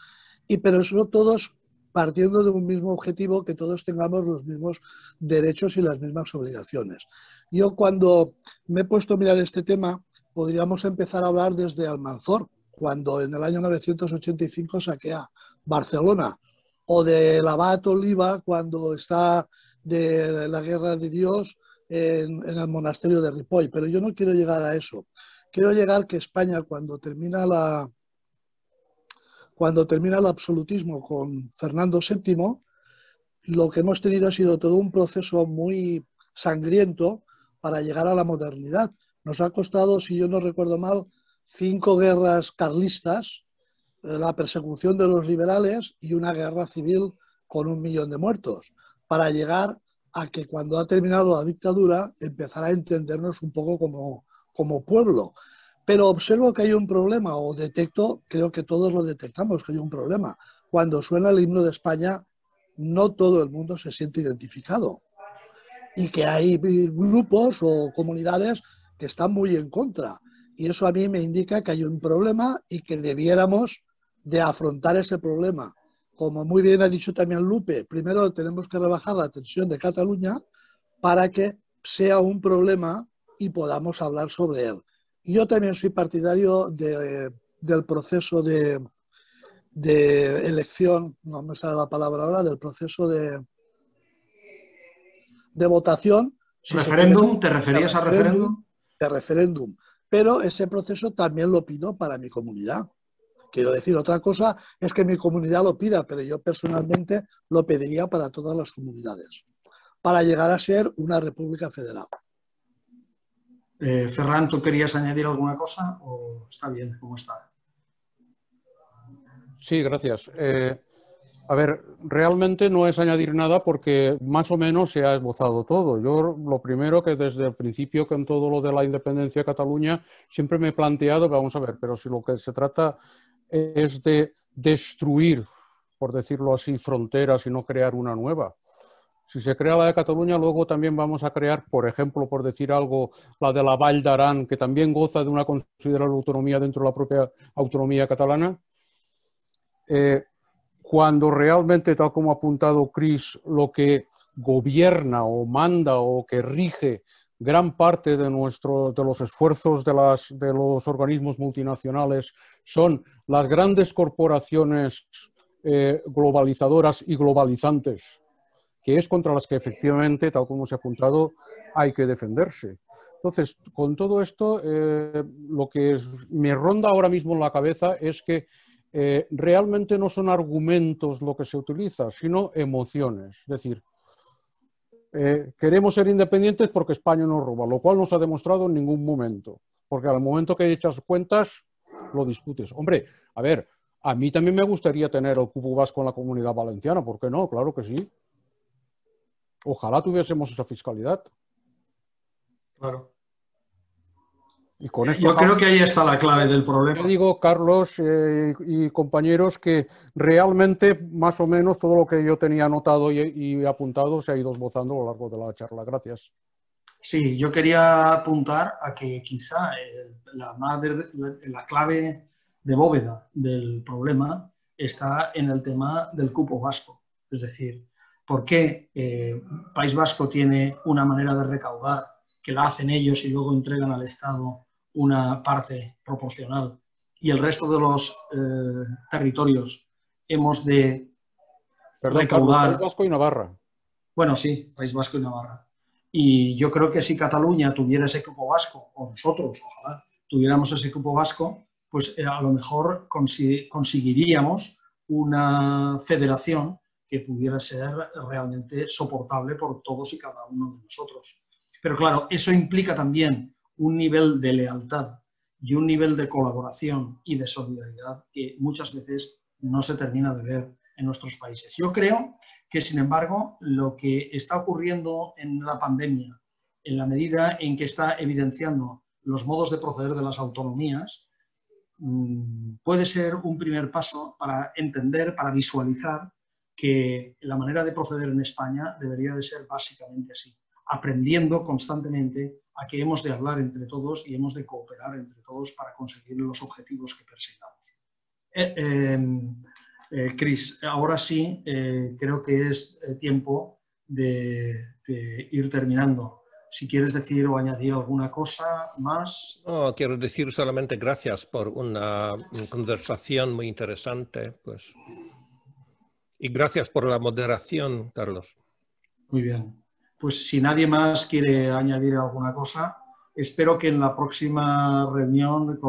pero eso todos partiendo de un mismo objetivo, que todos tengamos los mismos derechos y las mismas obligaciones. Yo cuando me he puesto a mirar este tema, podríamos empezar a hablar desde Almanzor, cuando en el año 985 saquea Barcelona, o de Abat Oliba, cuando está de la Guerra de Dios en el monasterio de Ripoll. Pero yo no quiero llegar a eso. quiero llegar que España, cuando termina el absolutismo con Fernando VII, lo que hemos tenido ha sido todo un proceso muy sangriento para llegar a la modernidad. Nos ha costado, si yo no recuerdo mal, 5 guerras carlistas, la persecución de los liberales y una guerra civil con 1 millón de muertos, para llegar a que cuando ha terminado la dictadura empezar a entendernos un poco como pueblo. Pero observo que hay un problema, o detecto, creo que todos lo detectamos, que hay un problema. Cuando suena el himno de España, no todo el mundo se siente identificado. Y que hay grupos o comunidades que están muy en contra. Y eso a mí me indica que hay un problema y que debiéramos de afrontar ese problema. Como muy bien ha dicho también Lupe, primero tenemos que rebajar la tensión de Cataluña para que sea un problema y podamos hablar sobre él. Y yo también soy partidario del proceso de elección, no me sale la palabra ahora, del proceso de votación. ¿Referéndum? ¿Te referías a referéndum? De referéndum. Pero ese proceso también lo pido para mi comunidad. Quiero decir, otra cosa es que mi comunidad lo pida, pero yo personalmente lo pediría para todas las comunidades, para llegar a ser una república federal. Ferran, ¿tú querías añadir alguna cosa o está bien como está? Sí, gracias. A ver, realmente no es añadir nada porque más o menos se ha esbozado todo. Yo lo primero que desde el principio con todo lo de la independencia de Cataluña siempre me he planteado, vamos a ver, pero si lo que se trata es de destruir, por decirlo así, fronteras y no crear una nueva. Si se crea la de Cataluña, luego también vamos a crear, por ejemplo, por decir algo, la de la Vall d'Aran, que también goza de una considerable autonomía dentro de la propia autonomía catalana. Cuando realmente, tal como ha apuntado Chris, lo que gobierna o manda o que rige gran parte de los esfuerzos de los organismos multinacionales son las grandes corporaciones globalizadoras y globalizantes, que es contra las que efectivamente, tal como se ha apuntado, hay que defenderse. Entonces, con todo esto, lo que me ronda ahora mismo en la cabeza es que realmente no son argumentos lo que se utiliza, sino emociones. Es decir, queremos ser independientes porque España nos roba, lo cual no se ha demostrado en ningún momento, porque al momento que echas cuentas, lo discutes. Hombre, a ver, a mí también me gustaría tener el cupo vasco en la Comunidad Valenciana, ¿por qué no? Claro que sí. Ojalá tuviésemos esa fiscalidad. Claro. Y con esto, yo creo que ahí está la clave del problema. Yo digo, Carlos y compañeros, que realmente más o menos todo lo que yo tenía anotado y apuntado se ha ido esbozando a lo largo de la charla. Gracias. Sí, yo quería apuntar a que quizá la clave de bóveda del problema está en el tema del cupo vasco. Es decir, ¿por qué País Vasco tiene una manera de recaudar que la hacen ellos y luego entregan al Estado una parte proporcional y el resto de los territorios hemos de recaudar? País Vasco y Navarra. Bueno, sí, País Vasco y Navarra. Y yo creo que si Cataluña tuviera ese cupo vasco, o nosotros, ojalá, tuviéramos ese cupo vasco, pues a lo mejor conseguiríamos una federación que pudiera ser realmente soportable por todos y cada uno de nosotros. Pero claro, eso implica también un nivel de lealtad y un nivel de colaboración y de solidaridad que muchas veces no se termina de ver en nuestros países. Yo creo que, sin embargo, lo que está ocurriendo en la pandemia, en la medida en que está evidenciando los modos de proceder de las autonomías, puede ser un primer paso para entender, para visualizar que la manera de proceder en España debería de ser básicamente así, aprendiendo constantemente a que hemos de hablar entre todos y hemos de cooperar entre todos para conseguir los objetivos que persigamos. Chris, ahora sí, creo que es tiempo de ir terminando. Si quieres decir o añadir alguna cosa más. No, quiero decir solamente gracias por una conversación muy interesante, pues. Y gracias por la moderación, Carlos. Muy bien. Pues si nadie más quiere añadir alguna cosa, espero que en la próxima reunión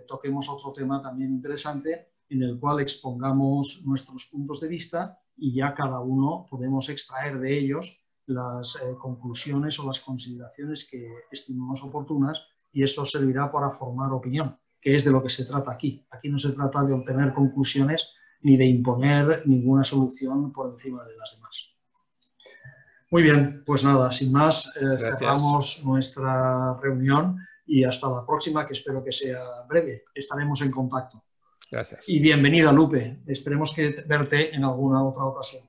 toquemos otro tema también interesante en el cual expongamos nuestros puntos de vista y ya cada uno podemos extraer de ellos las conclusiones o las consideraciones que estimemos oportunas y eso servirá para formar opinión, que es de lo que se trata aquí. Aquí no se trata de obtener conclusiones ni de imponer ninguna solución por encima de las demás. Muy bien, pues nada, sin más, cerramos nuestra reunión y hasta la próxima, que espero que sea breve. Estaremos en contacto. Gracias. Y bienvenida, Lupe. Esperemos verte en alguna otra ocasión.